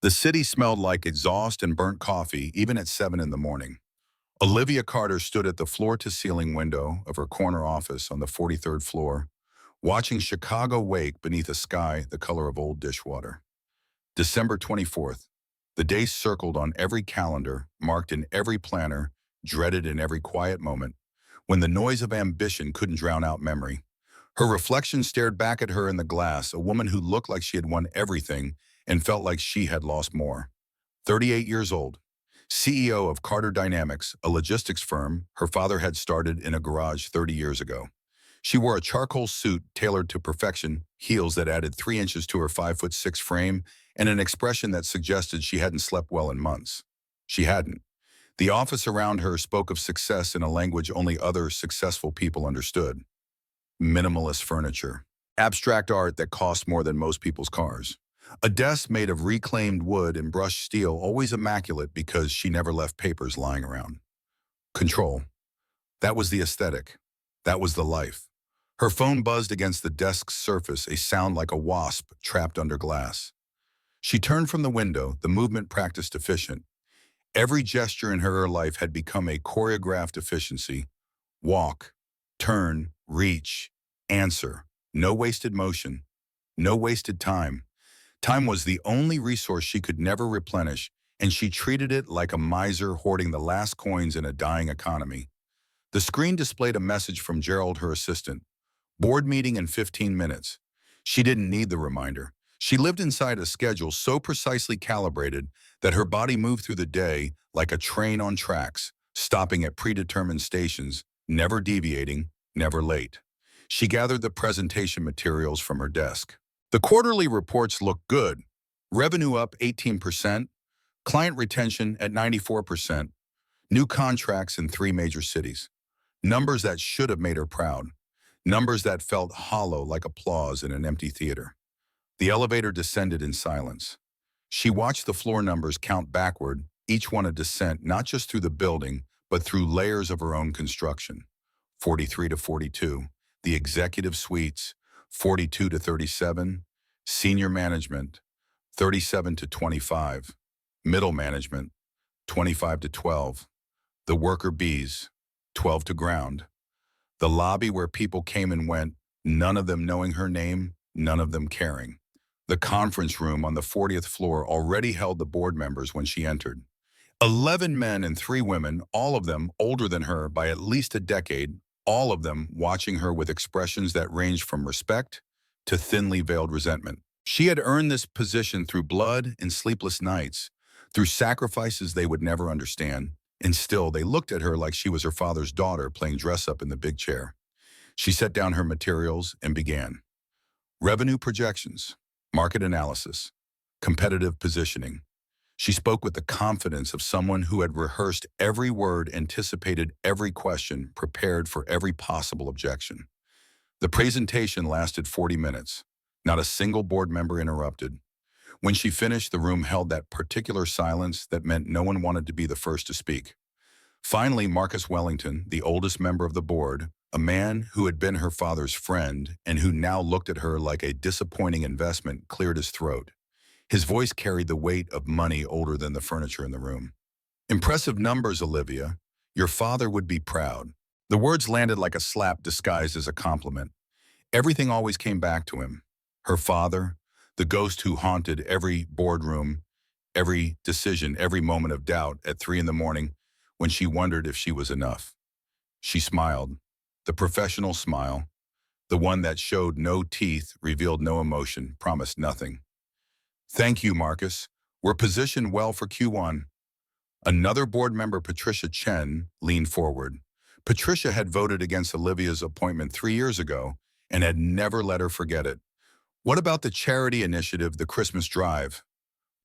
The city smelled like exhaust and burnt coffee, even at 7 in the morning. Olivia Carter stood at the floor-to-ceiling window of her corner office on the 43rd floor, watching Chicago wake beneath a sky the color of old dishwater. December 24th. The day circled on every calendar, marked in every planner, dreaded in every quiet moment, when the noise of ambition couldn't drown out memory. Her reflection stared back at her in the glass, a woman who looked like she had won everything and felt like she had lost more. 38 years old, CEO of Carter Dynamics, a logistics firm her father had started in a garage 30 years ago. She wore a charcoal suit tailored to perfection, heels that added 3 inches to her 5'6" frame, and an expression that suggested she hadn't slept well in months. She hadn't. The office around her spoke of success in a language only other successful people understood. Minimalist furniture. Abstract art that cost more than most people's cars. A desk made of reclaimed wood and brushed steel, always immaculate because she never left papers lying around. Control. That was the aesthetic. That was the life. Her phone buzzed against the desk's surface, a sound like a wasp trapped under glass. She turned from the window, the movement practiced efficient. Every gesture in her life had become a choreographed efficiency. Walk, turn, reach, answer. No wasted motion. No wasted time. Time was the only resource she could never replenish, and she treated it like a miser hoarding the last coins in a dying economy. The screen displayed a message from Gerald, her assistant. Board meeting in 15 minutes. She didn't need the reminder. She lived inside a schedule so precisely calibrated that her body moved through the day like a train on tracks, stopping at predetermined stations, never deviating, never late. She gathered the presentation materials from her desk. The quarterly reports looked good. Revenue up 18%, client retention at 94%, new contracts in 3 major cities. Numbers that should have made her proud. Numbers that felt hollow like applause in an empty theater. The elevator descended in silence. She watched the floor numbers count backward, each one a descent not just through the building, but through layers of her own construction. 43 to 42, the executive suites, 42 to 37, senior management, 37 to 25, middle management, 25 to 12, the worker bees, 12 to ground. The lobby where people came and went, none of them knowing her name, none of them caring. The conference room on the 40th floor already held the board members when she entered. 11 men and 3 women, all of them older than her by at least a decade, all of them watching her with expressions that ranged from respect to thinly veiled resentment. She had earned this position through blood and sleepless nights, through sacrifices they would never understand, and still they looked at her like she was her father's daughter playing dress-up in the big chair. She set down her materials and began. Revenue projections, market analysis, competitive positioning. She spoke with the confidence of someone who had rehearsed every word, anticipated every question, prepared for every possible objection. The presentation lasted 40 minutes. Not a single board member interrupted. When she finished, the room held that particular silence that meant no one wanted to be the first to speak. Finally, Marcus Wellington, the oldest member of the board, a man who had been her father's friend and who now looked at her like a disappointing investment, cleared his throat. His voice carried the weight of money older than the furniture in the room. Impressive numbers, Olivia. Your father would be proud. The words landed like a slap disguised as a compliment. Everything always came back to him. Her father, the ghost who haunted every boardroom, every decision, every moment of doubt at 3 in the morning when she wondered if she was enough. She smiled, the professional smile, the one that showed no teeth, revealed no emotion, promised nothing. Thank you, Marcus. We're positioned well for Q1. Another board member, Patricia Chen, leaned forward. Patricia had voted against Olivia's appointment 3 years ago and had never let her forget it. What about the charity initiative, the Christmas drive?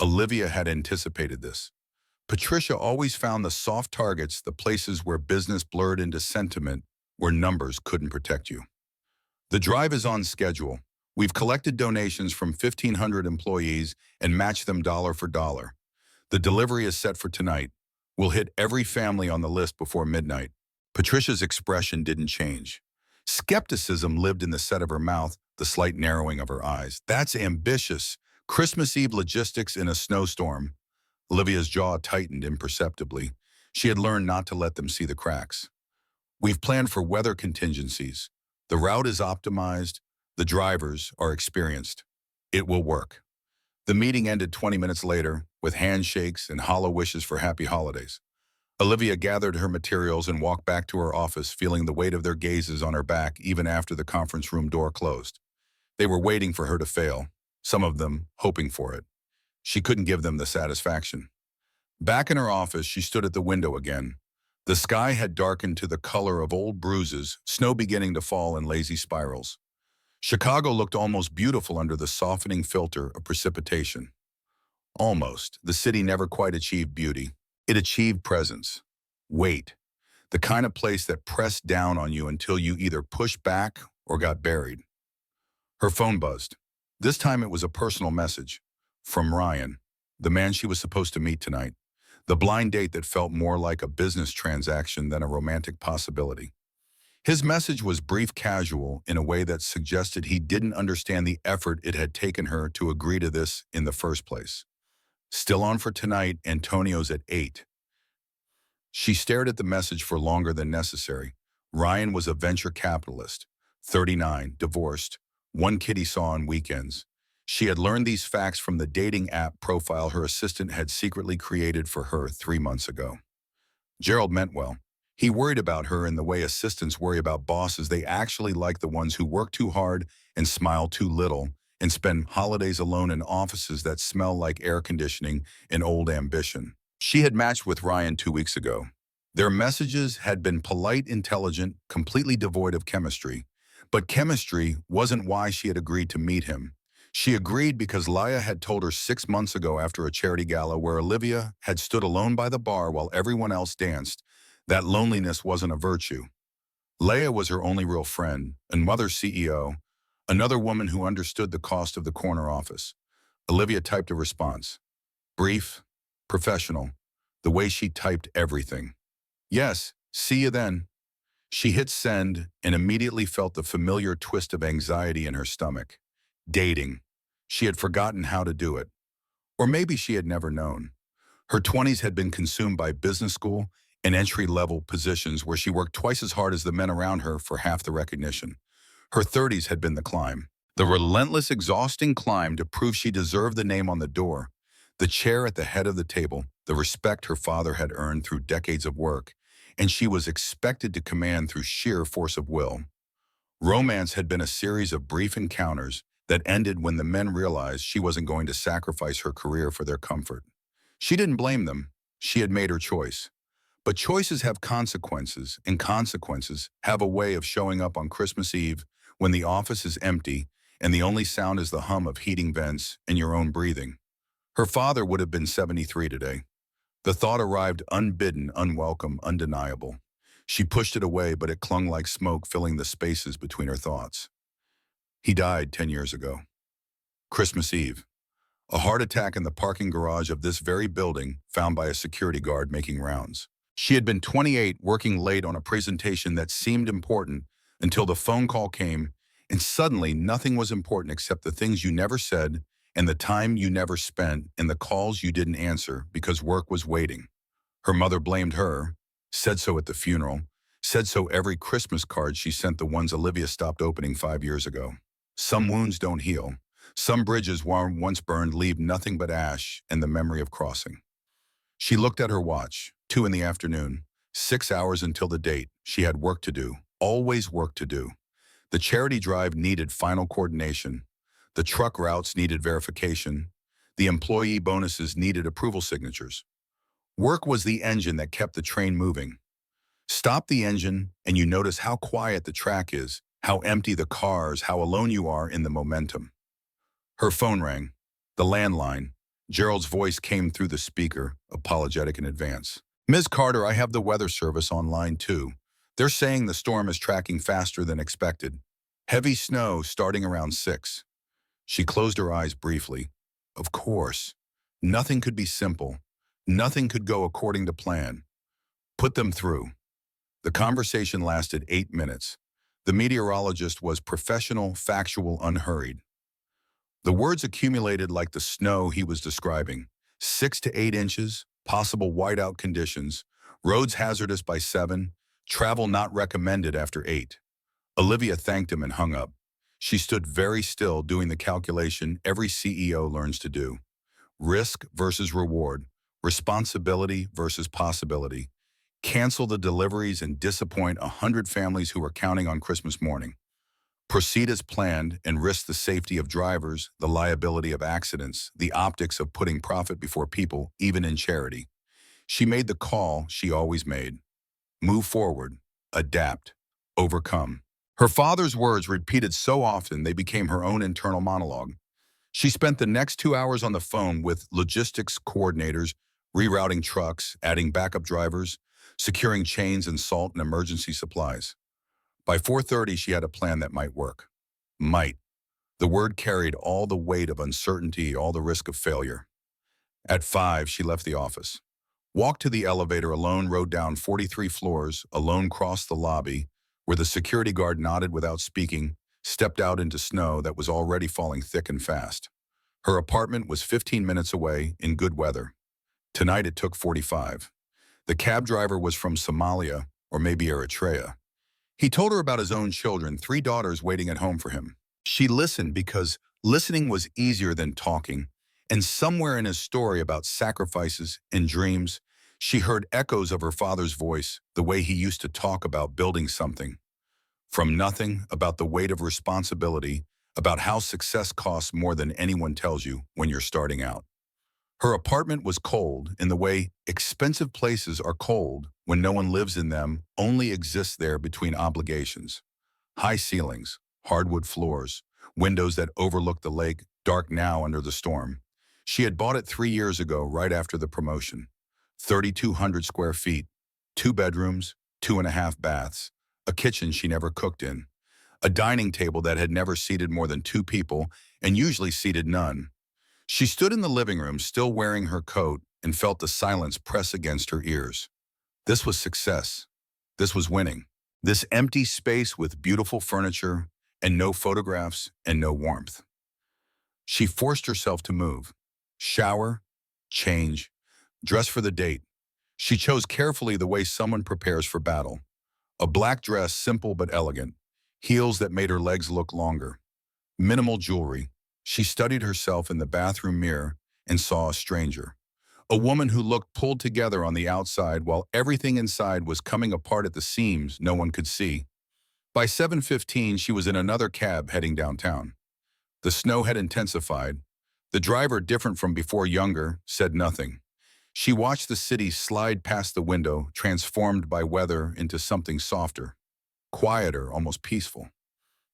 Olivia had anticipated this. Patricia always found the soft targets, the places where business blurred into sentiment, where numbers couldn't protect you. The drive is on schedule. We've collected donations from 1,500 employees and matched them dollar for dollar. The delivery is set for tonight. We'll hit every family on the list before midnight. Patricia's expression didn't change. Skepticism lived in the set of her mouth, the slight narrowing of her eyes. That's ambitious. Christmas Eve logistics in a snowstorm. Olivia's jaw tightened imperceptibly. She had learned not to let them see the cracks. We've planned for weather contingencies. The route is optimized. The drivers are experienced. It will work. The meeting ended 20 minutes later with handshakes and hollow wishes for happy holidays. Olivia gathered her materials and walked back to her office, feeling the weight of their gazes on her back even after the conference room door closed. They were waiting for her to fail, some of them hoping for it. She couldn't give them the satisfaction. Back in her office, she stood at the window again. The sky had darkened to the color of old bruises, snow beginning to fall in lazy spirals. Chicago looked almost beautiful under the softening filter of precipitation. Almost. The city never quite achieved beauty. It achieved presence. Weight. The kind of place that pressed down on you until you either pushed back or got buried. Her phone buzzed. This time it was a personal message. From Ryan, the man she was supposed to meet tonight. The blind date that felt more like a business transaction than a romantic possibility. His message was brief, casual, in a way that suggested he didn't understand the effort it had taken her to agree to this in the first place. Still on for tonight, Antonio's at 8. She stared at the message for longer than necessary. Ryan was a venture capitalist, 39, divorced, one kid he saw on weekends. She had learned these facts from the dating app profile her assistant had secretly created for her 3 months ago. Gerald meant well. He worried about her in the way assistants worry about bosses. They actually like the ones who work too hard and smile too little and spend holidays alone in offices that smell like air conditioning and old ambition. She had matched with Ryan 2 weeks ago. Their messages had been polite, intelligent, completely devoid of chemistry. But chemistry wasn't why she had agreed to meet him. She agreed because Laia had told her 6 months ago after a charity gala where Olivia had stood alone by the bar while everyone else danced, that loneliness wasn't a virtue. Laia was her only real friend, another CEO, another woman who understood the cost of the corner office. Olivia typed a response. Brief, professional, the way she typed everything. Yes, see you then. She hit send and immediately felt the familiar twist of anxiety in her stomach. Dating. She had forgotten how to do it. Or maybe she had never known. Her 20s had been consumed by business school and entry-level positions where she worked twice as hard as the men around her for half the recognition. Her 30s had been the climb. The relentless, exhausting climb to prove she deserved the name on the door, the chair at the head of the table, the respect her father had earned through decades of work, and she was expected to command through sheer force of will. Romance had been a series of brief encounters that ended when the men realized she wasn't going to sacrifice her career for their comfort. She didn't blame them. She had made her choice. But choices have consequences, and consequences have a way of showing up on Christmas Eve when the office is empty and the only sound is the hum of heating vents and your own breathing. Her father would have been 73 today. The thought arrived unbidden, unwelcome, undeniable. She pushed it away, but it clung like smoke, filling the spaces between her thoughts. He died 10 years ago. Christmas Eve. A heart attack in the parking garage of this very building, found by a security guard making rounds. She had been 28, working late on a presentation that seemed important until the phone call came, and suddenly nothing was important except the things you never said and the time you never spent and the calls you didn't answer because work was waiting. Her mother blamed her, said so at the funeral, said so every Christmas card she sent, the ones Olivia stopped opening 5 years ago. Some wounds don't heal. Some bridges once burned leave nothing but ash and the memory of crossing. She looked at her watch, 2 in the afternoon, 6 hours until the date. She had work to do, always work to do. The charity drive needed final coordination. The truck routes needed verification. The employee bonuses needed approval signatures. Work was the engine that kept the train moving. Stop the engine and you notice how quiet the track is, how empty the cars, how alone you are in the momentum. Her phone rang. The landline. Gerald's voice came through the speaker, apologetic in advance. Ms. Carter, I have the weather service on line 2. They're saying the storm is tracking faster than expected. Heavy snow starting around 6. She closed her eyes briefly. Of course. Nothing could be simple. Nothing could go according to plan. Put them through. The conversation lasted 8 minutes. The meteorologist was professional, factual, unhurried. The words accumulated like the snow he was describing. 6 to 8 inches, possible whiteout conditions, roads hazardous by 7, travel not recommended after 8. Olivia thanked him and hung up. She stood very still doing the calculation every CEO learns to do. Risk versus reward, responsibility versus possibility. Cancel the deliveries and disappoint 100 families who are counting on Christmas morning. Proceed as planned and risk the safety of drivers, the liability of accidents, the optics of putting profit before people, even in charity. She made the call she always made. Move forward, adapt, overcome. Her father's words repeated so often they became her own internal monologue. She spent the next 2 hours on the phone with logistics coordinators, rerouting trucks, adding backup drivers, securing chains and salt and emergency supplies. By 4:30, she had a plan that might work. Might. The word carried all the weight of uncertainty, all the risk of failure. At 5, she left the office. Walked to the elevator alone, rode down 43 floors, alone crossed the lobby, where the security guard nodded without speaking, stepped out into snow that was already falling thick and fast. Her apartment was 15 minutes away, in good weather. Tonight it took 45. The cab driver was from Somalia, or maybe Eritrea. He told her about his own children, 3 daughters waiting at home for him. She listened because listening was easier than talking, and somewhere in his story about sacrifices and dreams, she heard echoes of her father's voice, the way he used to talk about building something. From nothing, about the weight of responsibility, about how success costs more than anyone tells you when you're starting out. Her apartment was cold in the way expensive places are cold when no one lives in them, only exists there between obligations. High ceilings, hardwood floors, windows that overlook the lake, dark now under the storm. She had bought it 3 years ago, right after the promotion. 3,200 square feet, 2 bedrooms, 2.5 baths, a kitchen she never cooked in, a dining table that had never seated more than 2 people and usually seated none. She stood in the living room, still wearing her coat, and felt the silence press against her ears. This was success. This was winning. This empty space with beautiful furniture and no photographs and no warmth. She forced herself to move. Shower, change, dress for the date. She chose carefully the way someone prepares for battle. A black dress, simple but elegant. Heels that made her legs look longer. Minimal jewelry. She studied herself in the bathroom mirror and saw a stranger. A woman who looked pulled together on the outside while everything inside was coming apart at the seams no one could see. By 7:15, she was in another cab heading downtown. The snow had intensified. The driver, different from before, younger, said nothing. She watched the city slide past the window, transformed by weather into something softer, quieter, almost peaceful.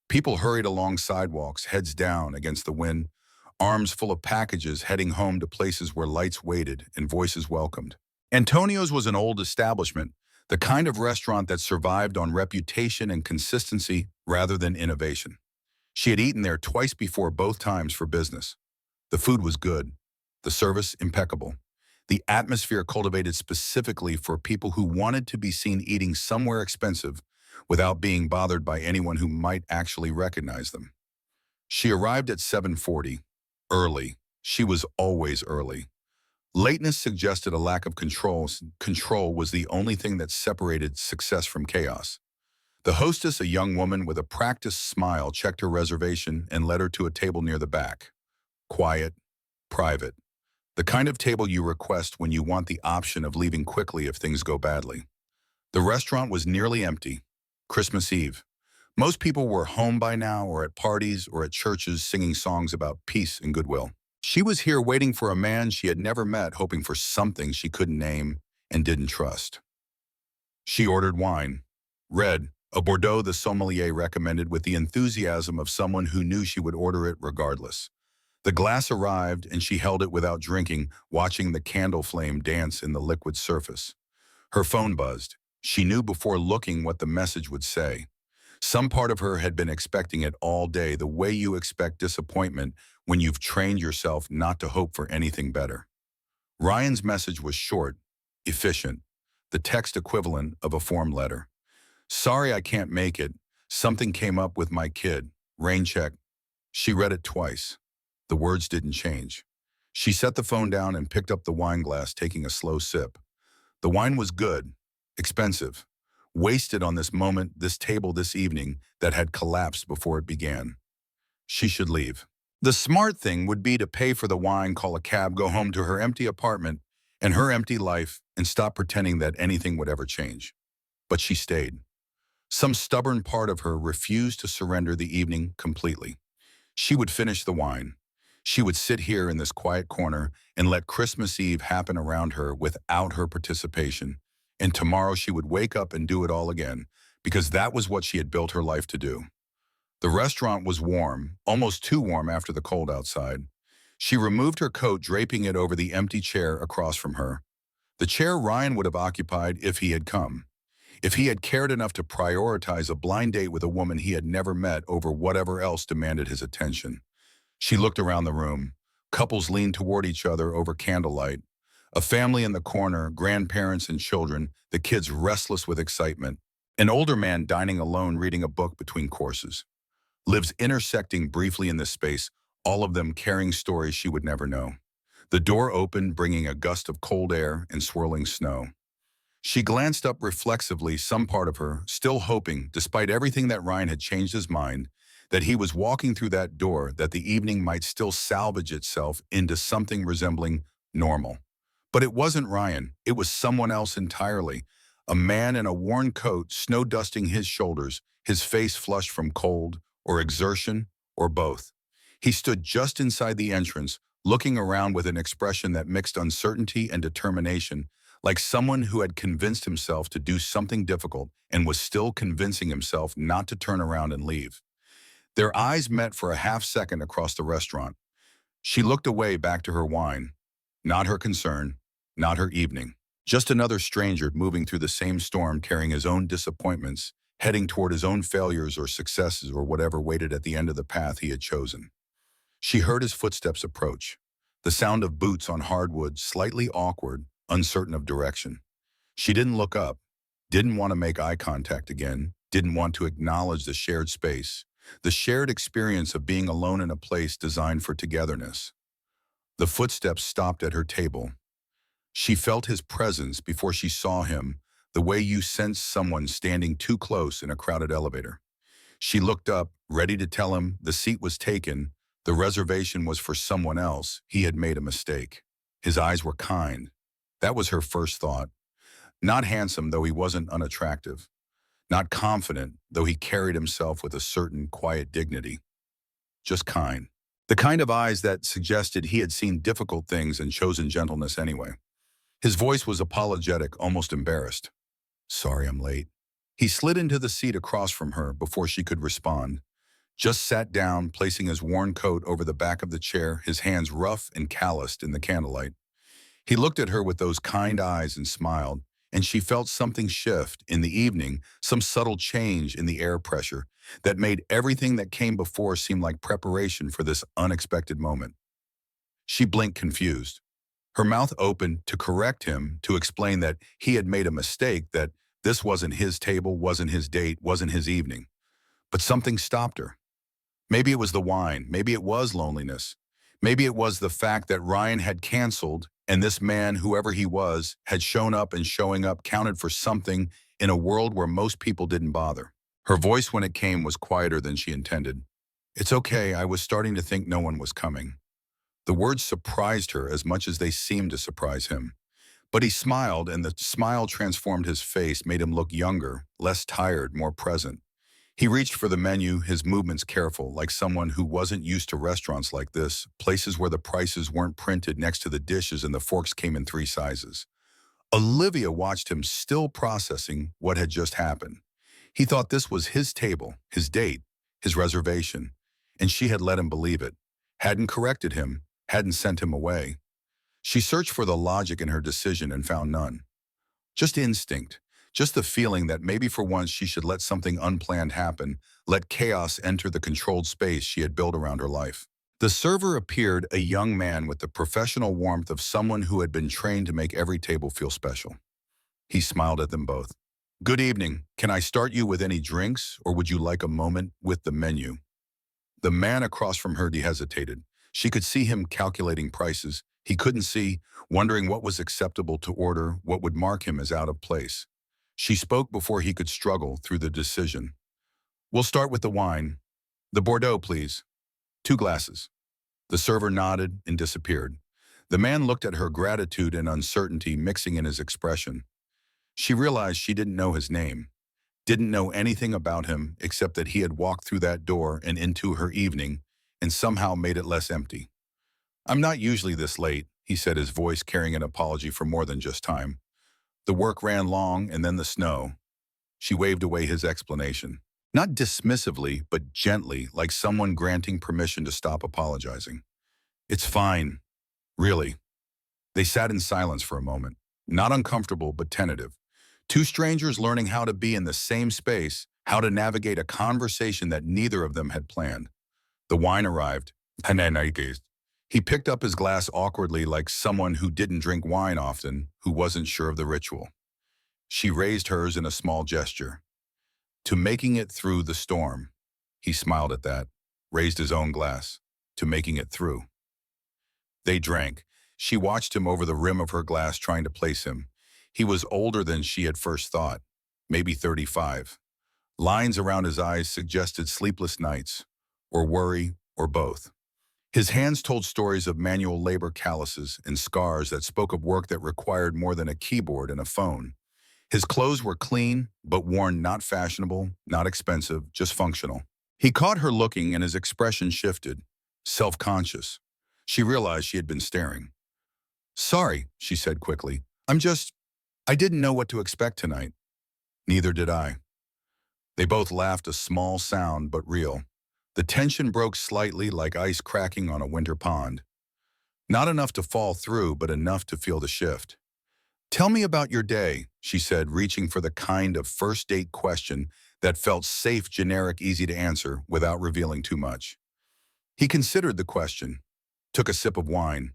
People hurried along sidewalks, heads down against the wind, arms full of packages heading home to places where lights waited and voices welcomed. Antonio's was an old establishment, the kind of restaurant that survived on reputation and consistency rather than innovation. She had eaten there twice before, both times for business. The food was good, the service impeccable, the atmosphere cultivated specifically for people who wanted to be seen eating somewhere expensive without being bothered by anyone who might actually recognize them. She arrived at 7:40, early. She was always early. Lateness suggested a lack of control. Control was the only thing that separated success from chaos. The hostess, a young woman with a practiced smile, checked her reservation and led her to a table near the back. Quiet, private. The kind of table you request when you want the option of leaving quickly if things go badly. The restaurant was nearly empty. Christmas Eve. Most people were home by now, or at parties or at churches singing songs about peace and goodwill. She was here waiting for a man she had never met, hoping for something she couldn't name and didn't trust. She ordered wine. Red, a Bordeaux the sommelier recommended with the enthusiasm of someone who knew she would order it regardless. The glass arrived and she held it without drinking, watching the candle flame dance in the liquid surface. Her phone buzzed. She knew before looking what the message would say. Some part of her had been expecting it all day, the way you expect disappointment when you've trained yourself not to hope for anything better. Ryan's message was short, efficient, the text equivalent of a form letter. Sorry I can't make it. Something came up with my kid. Rain check. She read it twice. The words didn't change. She set the phone down and picked up the wine glass, taking a slow sip. The wine was good, expensive, wasted on this moment, this table, this evening that had collapsed before it began. She should leave. The smart thing would be to pay for the wine, call a cab, go home to her empty apartment and her empty life, and stop pretending that anything would ever change. But she stayed. Some stubborn part of her refused to surrender the evening completely. She would finish the wine. She would sit here in this quiet corner and let Christmas Eve happen around her without her participation. And tomorrow she would wake up and do it all again, because that was what she had built her life to do. The restaurant was warm, almost too warm after the cold outside. She removed her coat, draping it over the empty chair across from her. The chair Ryan would have occupied if he had come. If he had cared enough to prioritize a blind date with a woman he had never met over whatever else demanded his attention. She looked around the room. Couples leaned toward each other over candlelight. A family in the corner, grandparents and children, the kids restless with excitement. An older man dining alone reading a book between courses. Lives intersecting briefly in this space, all of them carrying stories she would never know. The door opened, bringing a gust of cold air and swirling snow. She glanced up reflexively, some part of her, still hoping, despite everything that Ryan had changed his mind, that he was walking through that door, that the evening might still salvage itself into something resembling normal. But it wasn't Ryan, it was someone else entirely. A man in a worn coat, snow dusting his shoulders, his face flushed from cold, or exertion, or both. He stood just inside the entrance, looking around with an expression that mixed uncertainty and determination, like someone who had convinced himself to do something difficult and was still convincing himself not to turn around and leave. Their eyes met for a half second across the restaurant. She looked away, back to her wine. Not her concern, not her evening. Just another stranger moving through the same storm, carrying his own disappointments, heading toward his own failures or successes or whatever waited at the end of the path he had chosen. She heard his footsteps approach, the sound of boots on hardwood, slightly awkward, uncertain of direction. She didn't look up, didn't want to make eye contact again, didn't want to acknowledge the shared space, the shared experience of being alone in a place designed for togetherness. The footsteps stopped at her table. She felt his presence before she saw him, the way you sense someone standing too close in a crowded elevator. She looked up, ready to tell him the seat was taken, the reservation was for someone else, he had made a mistake. His eyes were kind. That was her first thought. Not handsome, though he wasn't unattractive. Not confident, though he carried himself with a certain quiet dignity. Just kind. The kind of eyes that suggested he had seen difficult things and chosen gentleness anyway. His voice was apologetic, almost embarrassed. "Sorry I'm late." He slid into the seat across from her before she could respond. Just sat down, placing his worn coat over the back of the chair, his hands rough and calloused in the candlelight. He looked at her with those kind eyes and smiled, and she felt something shift in the evening, some subtle change in the air pressure that made everything that came before seem like preparation for this unexpected moment. She blinked, confused. Her mouth opened to correct him, to explain that he had made a mistake, that this wasn't his table, wasn't his date, wasn't his evening. But something stopped her. Maybe it was the wine, maybe it was loneliness. Maybe it was the fact that Ryan had canceled and this man, whoever he was, had shown up, and showing up counted for something in a world where most people didn't bother. Her voice, when it came, was quieter than she intended. "It's okay, I was starting to think no one was coming." The words surprised her as much as they seemed to surprise him. But he smiled, and the smile transformed his face, made him look younger, less tired, more present. He reached for the menu, his movements careful, like someone who wasn't used to restaurants like this, places where the prices weren't printed next to the dishes and the forks came in 3 sizes. Olivia watched him, still processing what had just happened. He thought this was his table, his date, his reservation, and she had let him believe it, hadn't corrected him, hadn't sent him away. She searched for the logic in her decision and found none. Just instinct. Just the feeling that maybe for once she should let something unplanned happen, let chaos enter the controlled space she had built around her life. The server appeared, a young man with the professional warmth of someone who had been trained to make every table feel special. He smiled at them both. "Good evening. Can I start you with any drinks, or would you like a moment with the menu?" The man across from her hesitated. She could see him calculating prices. He couldn't see, wondering what was acceptable to order, what would mark him as out of place. She spoke before he could struggle through the decision. "We'll start with the wine. The Bordeaux, please. 2 glasses." The server nodded and disappeared. The man looked at her, gratitude and uncertainty mixing in his expression. She realized she didn't know his name, didn't know anything about him except that he had walked through that door and into her evening and somehow made it less empty. "I'm not usually this late," he said, his voice carrying an apology for more than just time. "The work ran long and then the snow." She waved away his explanation. Not dismissively, but gently, like someone granting permission to stop apologizing. "It's fine, really." They sat in silence for a moment, not uncomfortable but tentative. Two strangers learning how to be in the same space, how to navigate a conversation that neither of them had planned. The wine arrived. He picked up his glass awkwardly, like someone who didn't drink wine often, who wasn't sure of the ritual. She raised hers in a small gesture. "To making it through the storm." He smiled at that, raised his own glass. "To making it through." They drank. She watched him over the rim of her glass, trying to place him. He was older than she had first thought, maybe 35. Lines around his eyes suggested sleepless nights, or worry, or both. His hands told stories of manual labor calluses and scars that spoke of work that required more than a keyboard and a phone. His clothes were clean, but worn, not fashionable, not expensive, just functional. He caught her looking and his expression shifted, self-conscious. She realized she had been staring. "Sorry," she said quickly. I didn't know what to expect tonight." "Neither did I." They both laughed, a small sound but real. The tension broke slightly, like ice cracking on a winter pond. Not enough to fall through, but enough to feel the shift. "Tell me about your day," she said, reaching for the kind of first date question that felt safe, generic, easy to answer without revealing too much. He considered the question, took a sip of wine.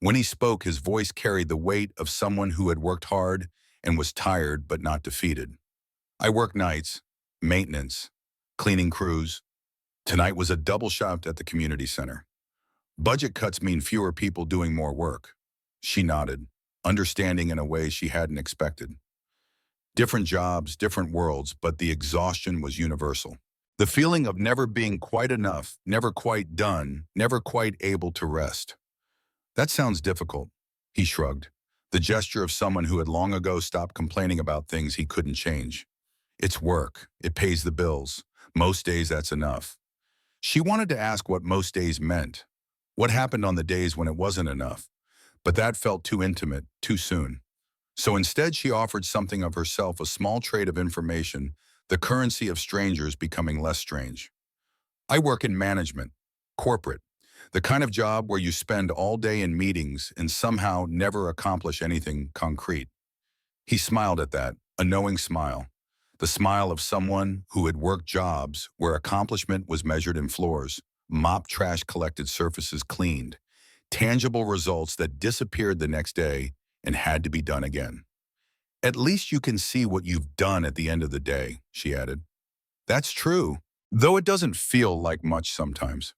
When he spoke, his voice carried the weight of someone who had worked hard and was tired but not defeated. "I work nights, maintenance, cleaning crews. Tonight was a double shift at the community center. Budget cuts mean fewer people doing more work." She nodded, understanding in a way she hadn't expected. Different jobs, different worlds, but the exhaustion was universal. The feeling of never being quite enough, never quite done, never quite able to rest. "That sounds difficult," he shrugged, the gesture of someone who had long ago stopped complaining about things he couldn't change. "It's work. It pays the bills. Most days that's enough." She wanted to ask what most days meant. What happened on the days when it wasn't enough? But that felt too intimate, too soon. So instead she offered something of herself, a small trade of information, the currency of strangers becoming less strange. "I work in management, corporate. The kind of job where you spend all day in meetings and somehow never accomplish anything concrete." He smiled at that, a knowing smile. The smile of someone who had worked jobs where accomplishment was measured in floors, mopped trash, collected, surfaces cleaned, tangible results that disappeared the next day and had to be done again. "At least you can see what you've done at the end of the day," she added. "That's true, though it doesn't feel like much sometimes."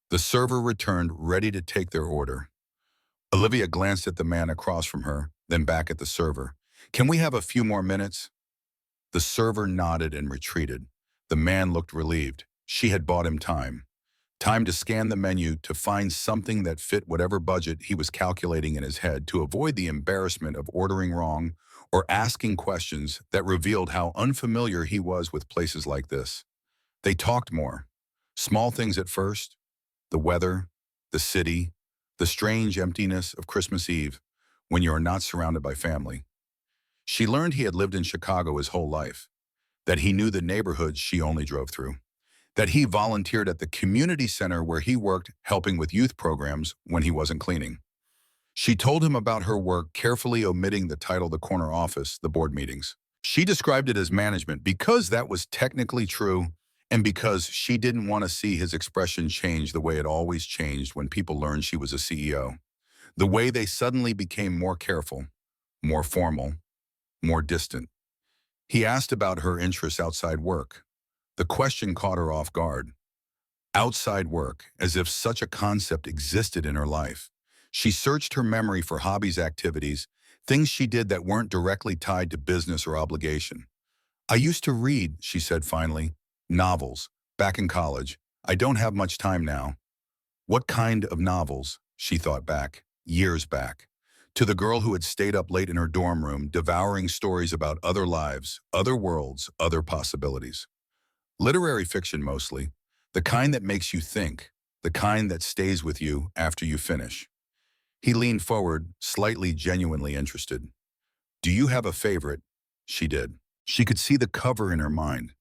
The server returned, ready to take their order. Olivia glanced at the man across from her, then back at the server. "Can we have a few more minutes?" The server nodded and retreated. The man looked relieved. She had bought him time. Time to scan the menu, to find something that fit whatever budget he was calculating in his head, to avoid the embarrassment of ordering wrong or asking questions that revealed how unfamiliar he was with places like this. They talked more. Small things at first. The weather, the city, the strange emptiness of Christmas Eve when you are not surrounded by family. She learned he had lived in Chicago his whole life, that he knew the neighborhoods she only drove through, that he volunteered at the community center where he worked, helping with youth programs when he wasn't cleaning. She told him about her work, carefully omitting the title, the corner office, the board meetings. She described it as management because that was technically true, and because she didn't want to see his expression change the way it always changed when people learned she was a CEO. The way they suddenly became more careful, more formal, more distant. He asked about her interests outside work. The question caught her off guard. Outside work, as if such a concept existed in her life. She searched her memory for hobbies, activities, things she did that weren't directly tied to business or obligation. I used to read, she said finally, novels, back in college. I don't have much time now. What kind of novels? She thought back, years back, to the girl who had stayed up late in her dorm room, devouring stories about other lives, other worlds, other possibilities. Literary fiction mostly, the kind that makes you think, the kind that stays with you after you finish. He leaned forward, slightly genuinely interested. Do you have a favorite? She did. She could see the cover in her mind.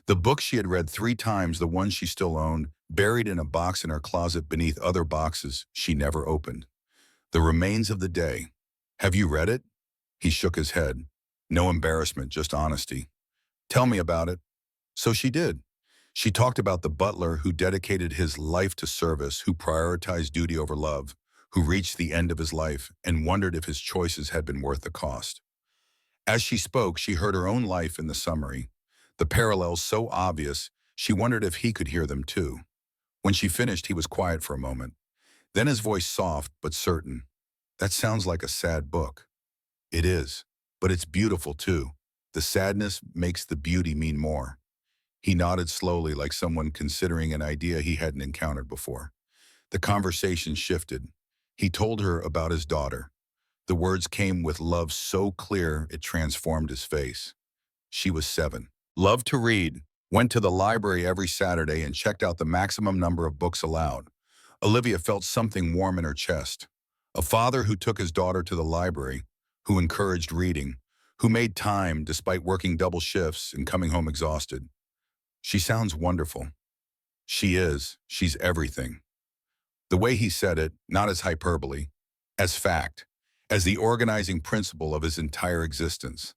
The book she had read 3 times, the one she still owned, buried in a box in her closet beneath other boxes she never opened. The Remains of the Day. Have you read it? He shook his head. No embarrassment, just honesty. Tell me about it. So she did. She talked about the butler who dedicated his life to service, who prioritized duty over love, who reached the end of his life and wondered if his choices had been worth the cost. As she spoke, she heard her own life in the summary, the parallels so obvious, she wondered if he could hear them too. When she finished, he was quiet for a moment. Then his voice soft but certain. That sounds like a sad book. It is, but it's beautiful too. The sadness makes the beauty mean more. He nodded slowly like someone considering an idea he hadn't encountered before. The conversation shifted. He told her about his daughter. The words came with love so clear it transformed his face. She was 7. Loved to read, went to the library every Saturday and checked out the maximum number of books allowed. Olivia felt something warm in her chest. A father who took his daughter to the library, who encouraged reading, who made time despite working double shifts and coming home exhausted. She sounds wonderful. She is. She's everything. The way he said it, not as hyperbole, as fact, as the organizing principle of his entire existence.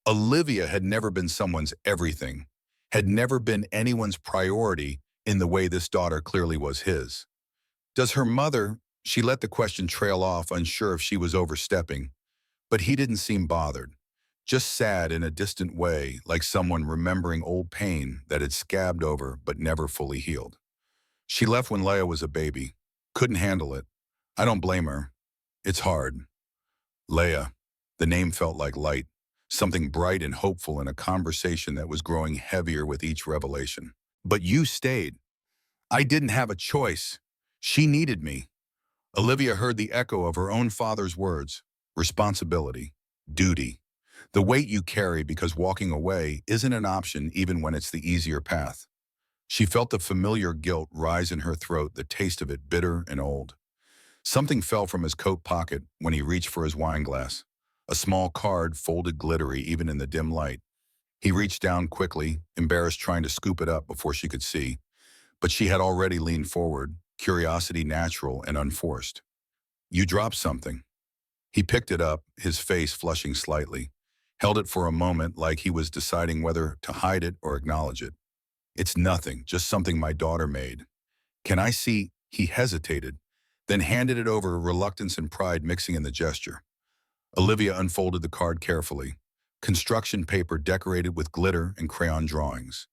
Olivia had never been someone's everything, had never been anyone's priority in the way this daughter clearly was his. Does her mother, she let the question trail off, unsure if she was overstepping, but he didn't seem bothered, just sad in a distant way, like someone remembering old pain that had scabbed over but never fully healed. She left when Leia was a baby, couldn't handle it. I don't blame her. It's hard. Leia, the name felt like light, something bright and hopeful in a conversation that was growing heavier with each revelation. But you stayed. I didn't have a choice. She needed me. Olivia heard the echo of her own father's words. Responsibility. Duty. The weight you carry because walking away isn't an option even when it's the easier path. She felt the familiar guilt rise in her throat, the taste of it bitter and old. Something fell from his coat pocket when he reached for his wine glass. A small card folded glittery even in the dim light. He reached down quickly, embarrassed trying to scoop it up before she could see. But she had already leaned forward, curiosity natural and unforced. You dropped something. He picked it up, his face flushing slightly, held it for a moment like he was deciding whether to hide it or acknowledge it. It's nothing, just something my daughter made. Can I see? He hesitated, then handed it over, reluctance and pride mixing in the gesture. Olivia unfolded the card carefully. Construction paper decorated with glitter and crayon drawings.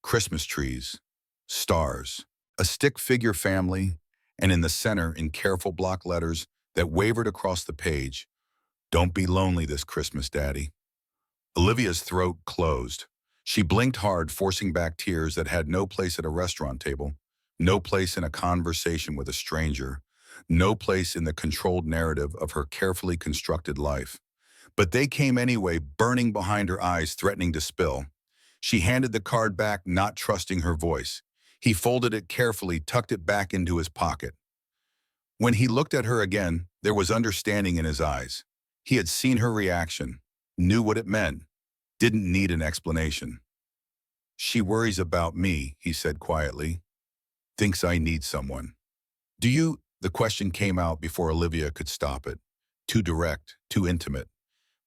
Christmas trees. Stars. A stick figure family, and in the center, in careful block letters that wavered across the page, "Don't be lonely this Christmas, Daddy." Olivia's throat closed. She blinked hard, forcing back tears that had no place at a restaurant table, no place in a conversation with a stranger, no place in the controlled narrative of her carefully constructed life. But they came anyway, burning behind her eyes, threatening to spill. She handed the card back, not trusting her voice. He folded it carefully, tucked it back into his pocket. When he looked at her again, there was understanding in his eyes. He had seen her reaction, knew what it meant, didn't need an explanation. She worries about me, he said quietly. Thinks I need someone. Do you? The question came out before Olivia could stop it. Too direct, too intimate.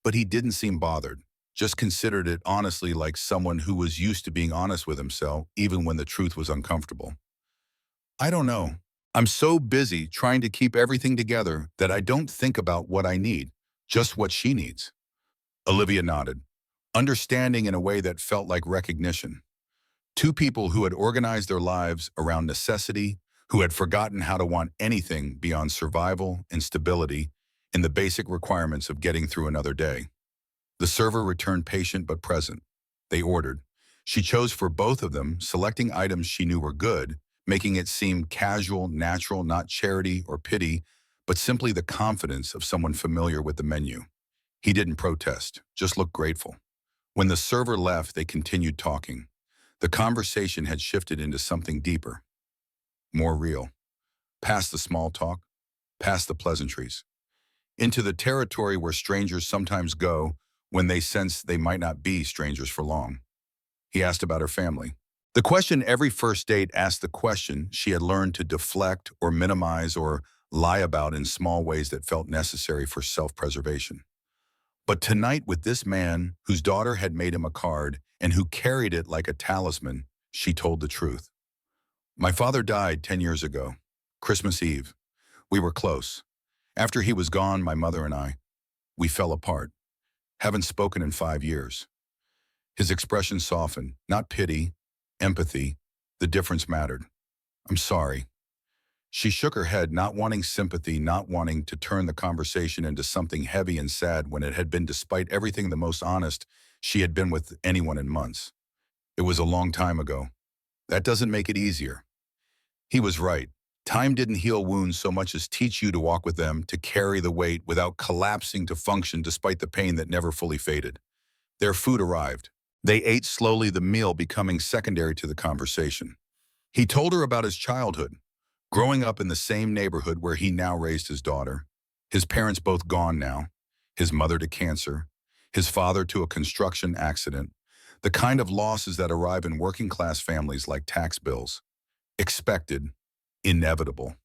But he didn't seem bothered, just considered it honestly, like someone who was used to being honest with himself, even when the truth was uncomfortable. I don't know. I'm so busy trying to keep everything together that I don't think about what I need, just what she needs. Olivia nodded, understanding in a way that felt like recognition. Two people who had organized their lives around necessity, who had forgotten how to want anything beyond survival and stability in the basic requirements of getting through another day. The server returned patient but present. They ordered. She chose for both of them, selecting items she knew were good, making it seem casual, natural, not charity or pity, but simply the confidence of someone familiar with the menu. He didn't protest, just looked grateful. When the server left, they continued talking. The conversation had shifted into something deeper, more real, past the small talk, past the pleasantries, into the territory where strangers sometimes go when they sense they might not be strangers for long. He asked about her family. The question every first date asked, the question she had learned to deflect or minimize or lie about in small ways that felt necessary for self-preservation. But tonight, with this man whose daughter had made him a card and who carried it like a talisman, she told the truth. My father died 10 years ago, Christmas Eve. We were close. After he was gone, my mother and we fell apart. Haven't spoken in 5 years. His expression softened, not pity, empathy. The difference mattered. I'm sorry. She shook her head, not wanting sympathy, not wanting to turn the conversation into something heavy and sad when it had been, despite everything, the most honest she had been with anyone in months. It was a long time ago. That doesn't make it easier. He was right. Time didn't heal wounds so much as teach you to walk with them, to carry the weight without collapsing, to function despite the pain that never fully faded. Their food arrived. They ate slowly, the meal becoming secondary to the conversation. He told her about his childhood, growing up in the same neighborhood where he now raised his daughter. His parents both gone now, his mother to cancer, his father to a construction accident, the kind of losses that arrive in working-class families like tax bills. Expected, inevitable.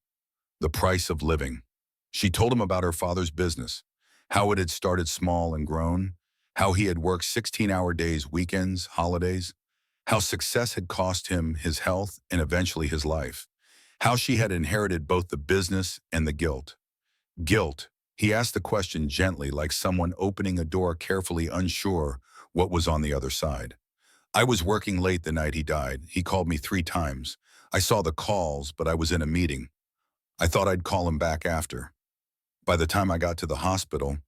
The price of living. She told him about her father's business, how it had started small and grown, how he had worked 16-hour days, weekends, holidays, how success had cost him his health and eventually his life, how she had inherited both the business and the guilt. Guilt. He asked the question gently, like someone opening a door carefully, unsure what was on the other side. I was working late the night he died. He called me 3 times. I saw the calls, but I was in a meeting. I thought I'd call him back after. By the time I got to the hospital,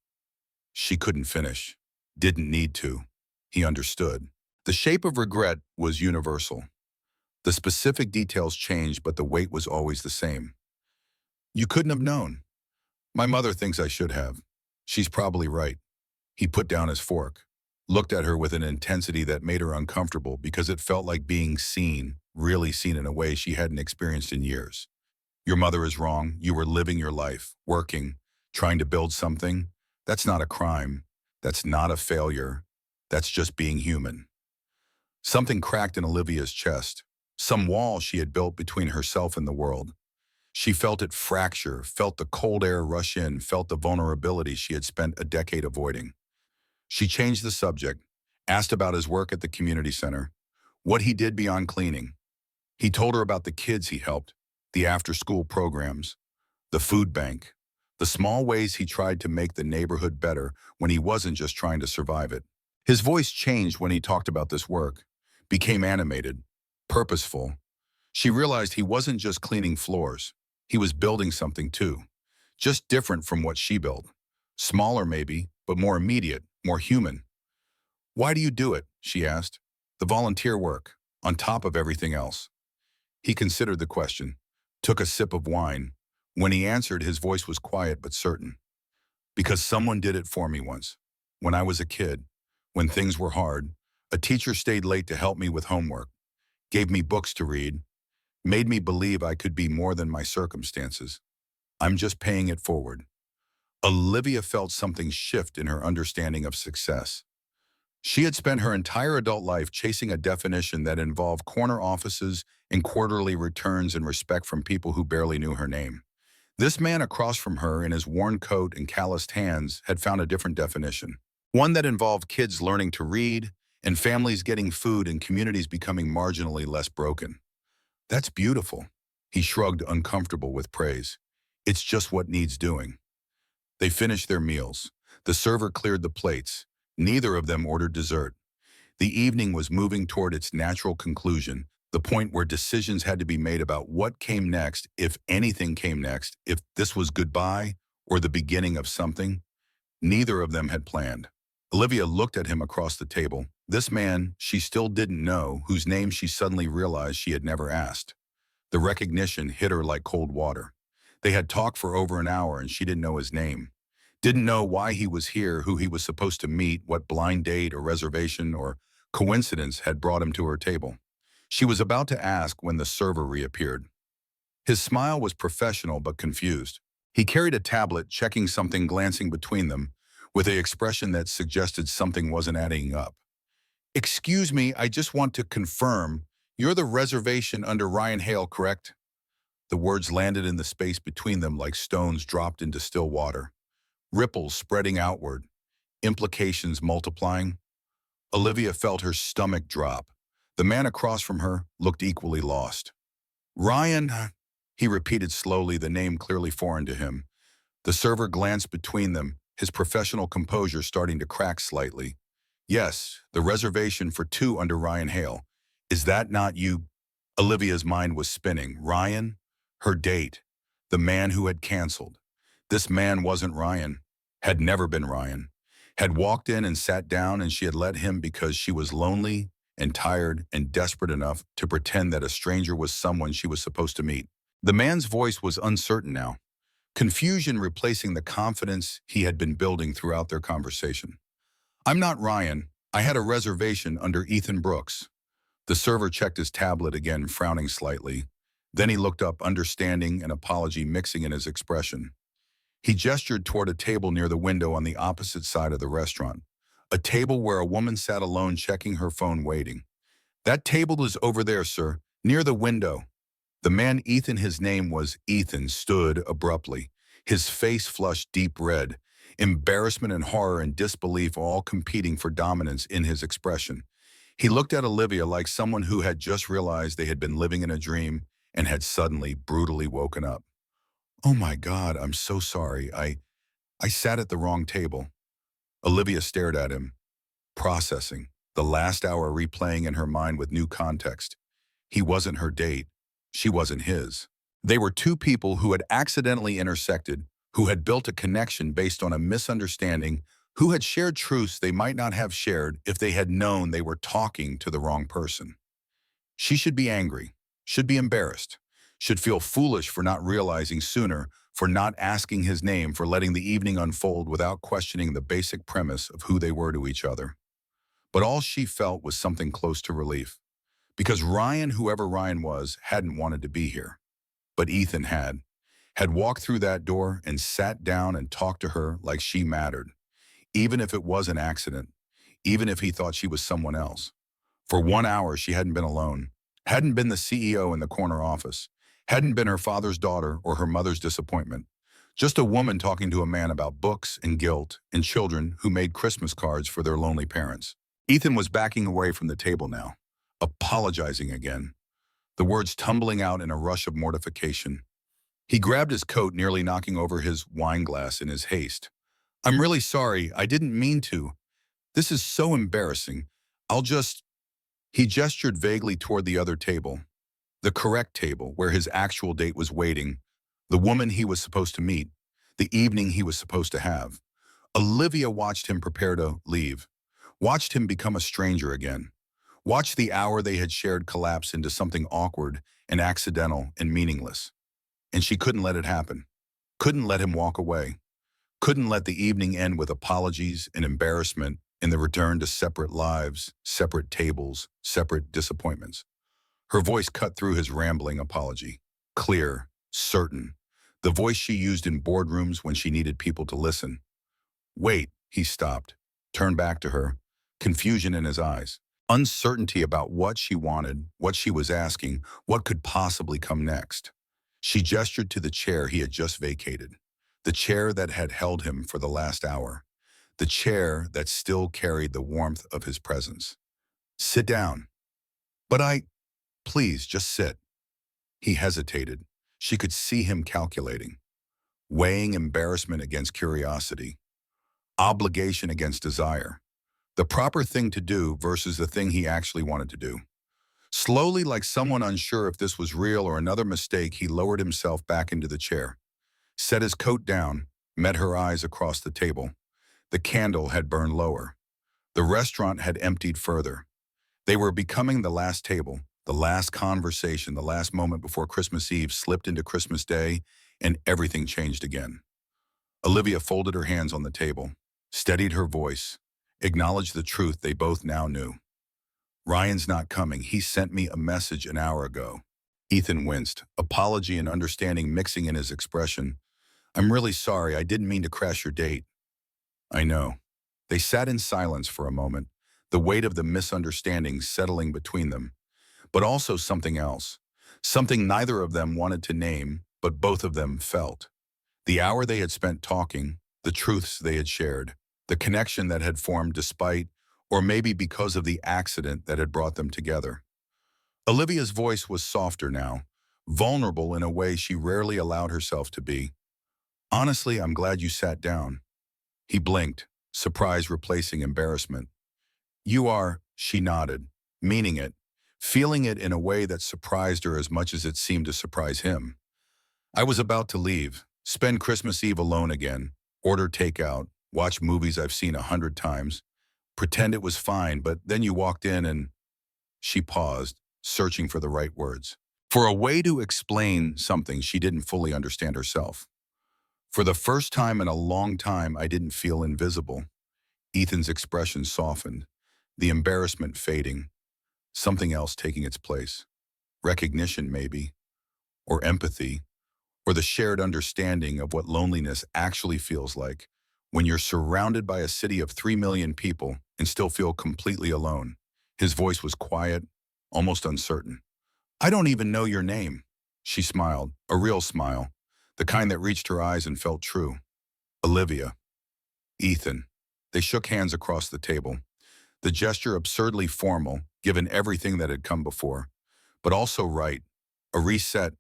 she couldn't finish. Didn't need to. He understood. The shape of regret was universal. The specific details changed, but the weight was always the same. You couldn't have known. My mother thinks I should have. She's probably right. He put down his fork, looked at her with an intensity that made her uncomfortable because it felt like being seen, really seen in a way she hadn't experienced in years. Your mother is wrong. You were living your life, working, trying to build something. That's not a crime. That's not a failure. That's just being human. Something cracked in Olivia's chest, some wall she had built between herself and the world. She felt it fracture, felt the cold air rush in, felt the vulnerability she had spent a decade avoiding. She changed the subject, asked about his work at the community center, what he did beyond cleaning. He told her about the kids he helped, the after-school programs, the food bank, the small ways he tried to make the neighborhood better when he wasn't just trying to survive it. His voice changed when he talked about this work, became animated, purposeful. She realized he wasn't just cleaning floors. He was building something too, just different from what she built. Smaller maybe, but more immediate, more human. Why do you do it? She asked. The volunteer work, on top of everything else. He considered the question, took a sip of wine. When he answered, his voice was quiet but certain. Because someone did it for me once. When I was a kid, when things were hard, a teacher stayed late to help me with homework, gave me books to read, made me believe I could be more than my circumstances. I'm just paying it forward. Olivia felt something shift in her understanding of success. She had spent her entire adult life chasing a definition that involved corner offices and quarterly returns and respect from people who barely knew her name. This man across from her, in his worn coat and calloused hands, had found a different definition. One that involved kids learning to read, and families getting food, and communities becoming marginally less broken. That's beautiful. He shrugged, uncomfortable with praise. It's just what needs doing. They finished their meals. The server cleared the plates. Neither of them ordered dessert. The evening was moving toward its natural conclusion, the point where decisions had to be made about what came next, if anything came next, if this was goodbye or the beginning of something. Neither of them had planned. Olivia looked at him across the table. This man she still didn't know, whose name she suddenly realized she had never asked. The recognition hit her like cold water. They had talked for over an hour and she didn't know his name. Didn't know why he was here, who he was supposed to meet, what blind date or reservation or coincidence had brought him to her table. She was about to ask when the server reappeared. His smile was professional but confused. He carried a tablet, checking something, glancing between them, with an expression that suggested something wasn't adding up. "Excuse me, I just want to confirm. You're the reservation under Ryan Hale, correct?" The words landed in the space between them like stones dropped into still water. Ripples spreading outward, implications multiplying. Olivia felt her stomach drop. The man across from her looked equally lost. "Ryan," he repeated slowly, the name clearly foreign to him. The server glanced between them, his professional composure starting to crack slightly. "Yes, the reservation for two under Ryan Hale. Is that not you?" Olivia's mind was spinning. Ryan? Her date. The man who had canceled. This man wasn't Ryan. Had never been Ryan. Had walked in and sat down and she had let him because she was lonely and tired and desperate enough to pretend that a stranger was someone she was supposed to meet. The man's voice was uncertain now, confusion replacing the confidence he had been building throughout their conversation. "I'm not Ryan. I had a reservation under Ethan Brooks." The server checked his tablet again, frowning slightly. Then he looked up, understanding and apology mixing in his expression. He gestured toward a table near the window on the opposite side of the restaurant, a table where a woman sat alone checking her phone waiting. "That table is over there, sir, near the window." The man Ethan, his name was Ethan, stood abruptly, his face flushed deep red, embarrassment and horror and disbelief all competing for dominance in his expression. He looked at Olivia like someone who had just realized they had been living in a dream and had suddenly brutally woken up. "Oh my God, I'm so sorry. I sat at the wrong table." Olivia stared at him, processing, the last hour replaying in her mind with new context. He wasn't her date. She wasn't his. They were two people who had accidentally intersected, who had built a connection based on a misunderstanding, who had shared truths they might not have shared if they had known they were talking to the wrong person. She should be angry, should be embarrassed, should feel foolish for not realizing sooner, for not asking his name, for letting the evening unfold without questioning the basic premise of who they were to each other. But all she felt was something close to relief. Because Ryan, whoever Ryan was, hadn't wanted to be here. But Ethan had walked through that door and sat down and talked to her like she mattered, even if it was an accident, even if he thought she was someone else. For 1 hour, she hadn't been alone, hadn't been the CEO in the corner office, hadn't been her father's daughter or her mother's disappointment. Just a woman talking to a man about books and guilt and children who made Christmas cards for their lonely parents. Ethan was backing away from the table now, apologizing again, the words tumbling out in a rush of mortification. He grabbed his coat, nearly knocking over his wine glass in his haste. "I'm really sorry. I didn't mean to. This is so embarrassing. I'll just..." He gestured vaguely toward the other table, the correct table where his actual date was waiting, the woman he was supposed to meet, the evening he was supposed to have. Olivia watched him prepare to leave, watched him become a stranger again, watched the hour they had shared collapse into something awkward and accidental and meaningless. And she couldn't let it happen, couldn't let him walk away, couldn't let the evening end with apologies and embarrassment and the return to separate lives, separate tables, separate disappointments. Her voice cut through his rambling apology, clear, certain, the voice she used in boardrooms when she needed people to listen. "Wait," he stopped, turned back to her, confusion in his eyes, uncertainty about what she wanted, what she was asking, what could possibly come next. She gestured to the chair he had just vacated, the chair that had held him for the last hour, the chair that still carried the warmth of his presence. "Sit down." "But please, just sit." He hesitated. She could see him calculating, weighing embarrassment against curiosity, obligation against desire. The proper thing to do versus the thing he actually wanted to do. Slowly, like someone unsure if this was real or another mistake, he lowered himself back into the chair, set his coat down, met her eyes across the table. The candle had burned lower. The restaurant had emptied further. They were becoming the last table, the last conversation, the last moment before Christmas Eve slipped into Christmas Day, and everything changed again. Olivia folded her hands on the table, steadied her voice, acknowledged the truth they both now knew. Ryan's not coming. He sent me a message an hour ago. Ethan winced, apology and understanding mixing in his expression. I'm really sorry. I didn't mean to crash your date. I know. They sat in silence for a moment, the weight of the misunderstanding settling between them, but also something else, something neither of them wanted to name, but both of them felt. The hour they had spent talking, the truths they had shared, the connection that had formed despite, or maybe because of the accident that had brought them together. Olivia's voice was softer now, vulnerable in a way she rarely allowed herself to be. Honestly, I'm glad you sat down. He blinked, surprise replacing embarrassment. You are, she nodded, meaning it, feeling it in a way that surprised her as much as it seemed to surprise him. I was about to leave, spend Christmas Eve alone again, order takeout, watch movies I've seen 100 times, pretend it was fine, but then you walked in and she paused, searching for the right words. For a way to explain something she didn't fully understand herself. For the first time in a long time, I didn't feel invisible. Ethan's expression softened, the embarrassment fading, something else taking its place. Recognition, maybe, or empathy, or the shared understanding of what loneliness actually feels like when you're surrounded by a city of 3 million people and still feel completely alone. His voice was quiet, almost uncertain. I don't even know your name. She smiled, a real smile, the kind that reached her eyes and felt true. Olivia. Ethan. They shook hands across the table, the gesture absurdly formal, given everything that had come before, but also right, a reset,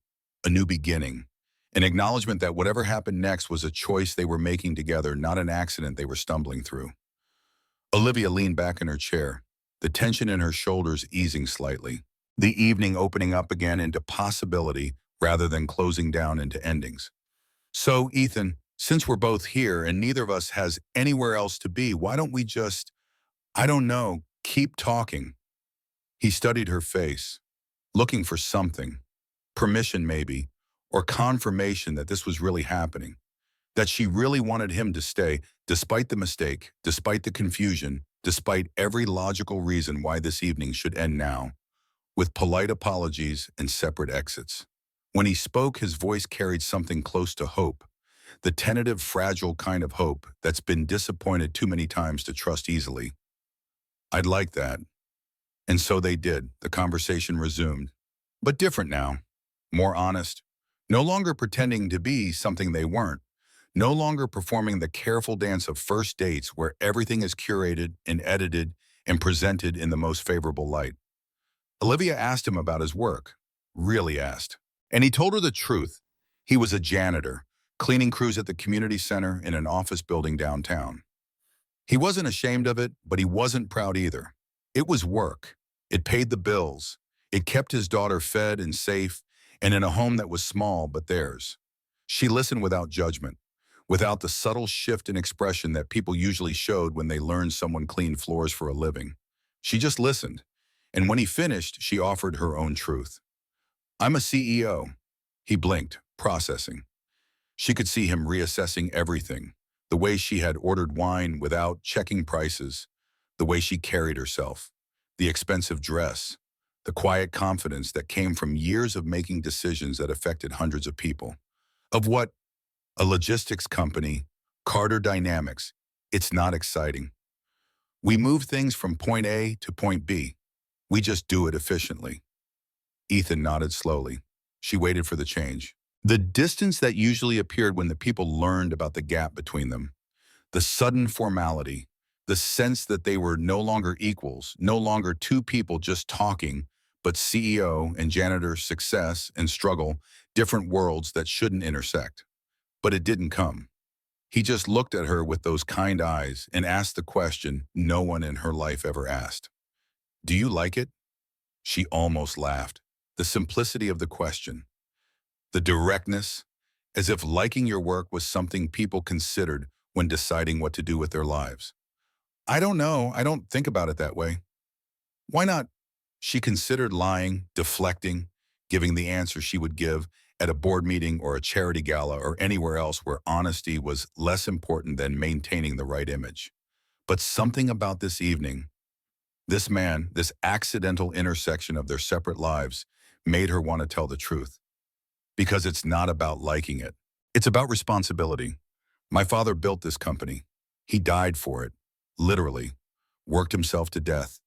a new beginning, an acknowledgement that whatever happened next was a choice they were making together, not an accident they were stumbling through. Olivia leaned back in her chair, the tension in her shoulders easing slightly, the evening opening up again into possibility rather than closing down into endings. So, Ethan, since we're both here and neither of us has anywhere else to be, why don't we just, I don't know, keep talking? He studied her face, looking for something, permission maybe, or confirmation that this was really happening, that she really wanted him to stay, despite the mistake, despite the confusion, despite every logical reason why this evening should end now, with polite apologies and separate exits. When he spoke, his voice carried something close to hope, the tentative, fragile kind of hope that's been disappointed too many times to trust easily. I'd like that. And so they did. The conversation resumed. But different now. More honest. No longer pretending to be something they weren't. No longer performing the careful dance of first dates where everything is curated and edited and presented in the most favorable light. Olivia asked him about his work. Really asked. And he told her the truth. He was a janitor, cleaning crews at the community center in an office building downtown. He wasn't ashamed of it, but he wasn't proud either. It was work. It paid the bills. It kept his daughter fed and safe, and in a home that was small but theirs. She listened without judgment, without the subtle shift in expression that people usually showed when they learned someone cleaned floors for a living. She just listened, and when he finished, she offered her own truth. I'm a CEO. He blinked, processing. She could see him reassessing everything, the way she had ordered wine without checking prices, the way she carried herself, the expensive dress, the quiet confidence that came from years of making decisions that affected hundreds of people. Of what? A logistics company, Carter Dynamics. It's not exciting. We move things from point A to point B. We just do it efficiently. Ethan nodded slowly. She waited for the change. The distance that usually appeared when the people learned about the gap between them. The sudden formality. The sense that they were no longer equals, no longer two people just talking, but CEO and janitor, success and struggle, different worlds that shouldn't intersect. But it didn't come. He just looked at her with those kind eyes and asked the question no one in her life ever asked. Do you like it? She almost laughed. The simplicity of the question, the directness, as if liking your work was something people considered when deciding what to do with their lives. I don't know. I don't think about it that way. Why not? She considered lying, deflecting, giving the answer she would give at a board meeting or a charity gala or anywhere else where honesty was less important than maintaining the right image. But something about this evening, this man, this accidental intersection of their separate lives, made her want to tell the truth. Because it's not about liking it. It's about responsibility. My father built this company. He died for it, literally, worked himself to death,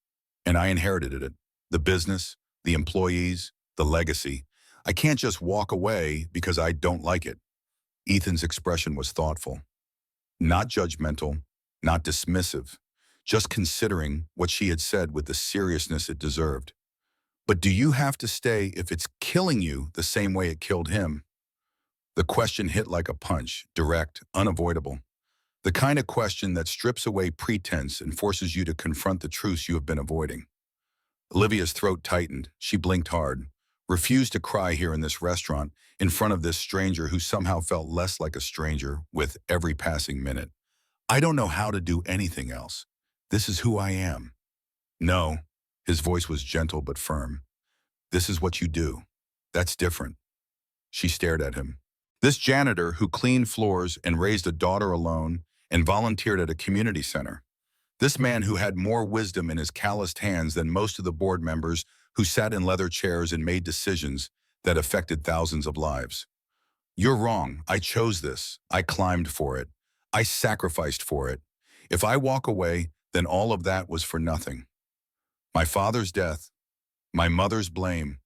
and I inherited it. The business, the employees, the legacy. I can't just walk away because I don't like it. Ethan's expression was thoughtful, not judgmental, not dismissive, just considering what she had said with the seriousness it deserved. But do you have to stay if it's killing you the same way it killed him? The question hit like a punch, direct, unavoidable. The kind of question that strips away pretense and forces you to confront the truths you have been avoiding. Olivia's throat tightened. She blinked hard, refused to cry here in this restaurant in front of this stranger who somehow felt less like a stranger with every passing minute. I don't know how to do anything else. This is who I am. No, his voice was gentle but firm. This is what you do. That's different. She stared at him. This janitor who cleaned floors and raised a daughter alone and volunteered at a community center. This man who had more wisdom in his calloused hands than most of the board members who sat in leather chairs and made decisions that affected thousands of lives. You're wrong. I chose this. I climbed for it. I sacrificed for it. If I walk away, then all of that was for nothing. My father's death, my mother's blame,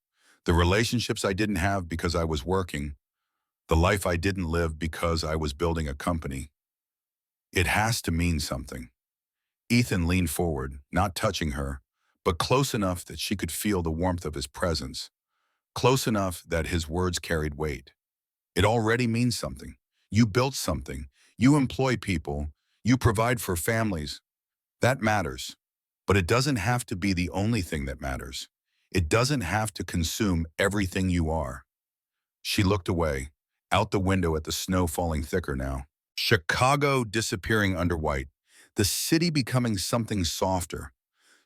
the relationships I didn't have because I was working, the life I didn't live because I was building a company. It has to mean something. Ethan leaned forward, not touching her, but close enough that she could feel the warmth of his presence, close enough that his words carried weight. It already means something. You built something. You employ people. You provide for families. That matters. But it doesn't have to be the only thing that matters. It doesn't have to consume everything you are. She looked away, out the window at the snow falling thicker now. Chicago disappearing under white. The city becoming something softer,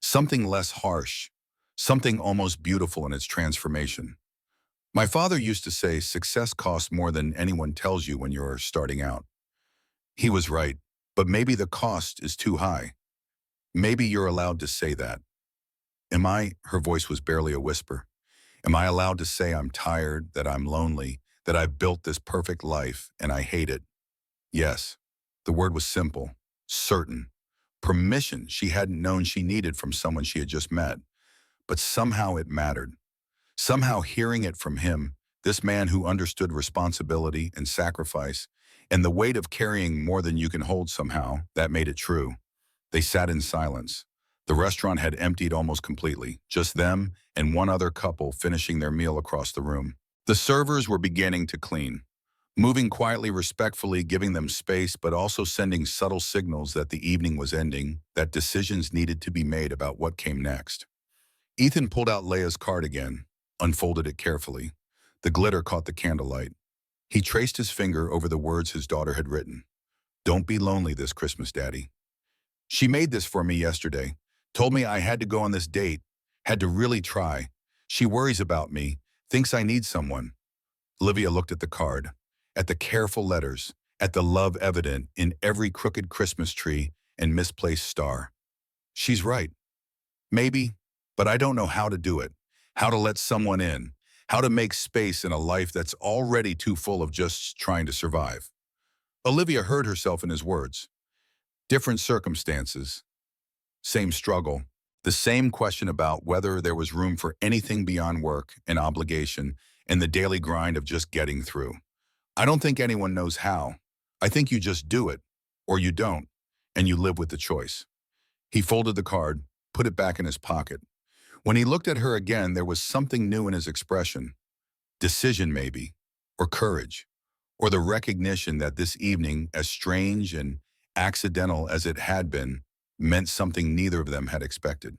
something less harsh, something almost beautiful in its transformation. My father used to say success costs more than anyone tells you when you're starting out. He was right, but maybe the cost is too high. Maybe you're allowed to say that. Am I, her voice was barely a whisper, am I allowed to say I'm tired, that I'm lonely, that I've built this perfect life and I hate it? Yes. The word was simple, certain. Permission she hadn't known she needed from someone she had just met. But somehow it mattered. Somehow hearing it from him, this man who understood responsibility and sacrifice, and the weight of carrying more than you can hold somehow, that made it true. They sat in silence. The restaurant had emptied almost completely, just them and one other couple finishing their meal across the room. The servers were beginning to clean, moving quietly, respectfully, giving them space, but also sending subtle signals that the evening was ending, that decisions needed to be made about what came next. Ethan pulled out Leia's card again, unfolded it carefully. The glitter caught the candlelight. He traced his finger over the words his daughter had written. Don't be lonely this Christmas, Daddy. She made this for me yesterday, told me I had to go on this date, had to really try. She worries about me, thinks I need someone. Olivia looked at the card, at the careful letters, at the love evident in every crooked Christmas tree and misplaced star. She's right. Maybe, but I don't know how to do it, how to let someone in, how to make space in a life that's already too full of just trying to survive. Olivia heard herself in his words. Different circumstances, same struggle, the same question about whether there was room for anything beyond work and obligation and the daily grind of just getting through. I don't think anyone knows how. I think you just do it, or you don't, and you live with the choice. He folded the card, put it back in his pocket. When he looked at her again, there was something new in his expression. Decision, maybe, or courage, or the recognition that this evening, as strange and accidental as it had been, meant something neither of them had expected.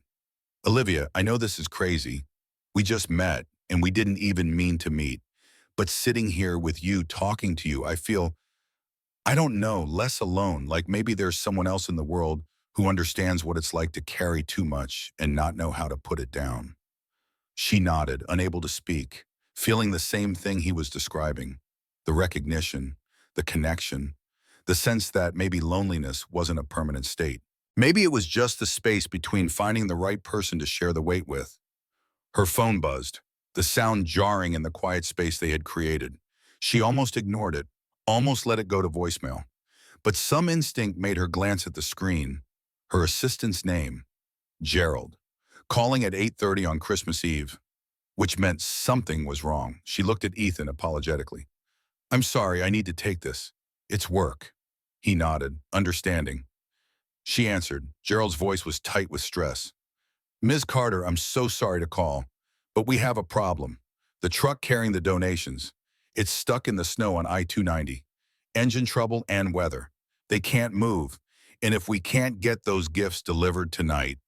Olivia, I know this is crazy. We just met, and we didn't even mean to meet. But sitting here with you, talking to you, I feel, I don't know, less alone, like maybe there's someone else in the world who understands what it's like to carry too much and not know how to put it down. She nodded, unable to speak, feeling the same thing he was describing. The recognition, the connection, the sense that maybe loneliness wasn't a permanent state. Maybe it was just the space between finding the right person to share the weight with. Her phone buzzed, the sound jarring in the quiet space they had created. She almost ignored it, almost let it go to voicemail. But some instinct made her glance at the screen. Her assistant's name, Gerald, calling at 8:30 on Christmas Eve, which meant something was wrong. She looked at Ethan apologetically. I'm sorry, I need to take this. It's work. He nodded, understanding. She answered. Gerald's voice was tight with stress. Ms. Carter, I'm so sorry to call, but we have a problem. The truck carrying the donations, it's stuck in the snow on I-290. Engine trouble and weather. They can't move. And if we can't get those gifts delivered tonight,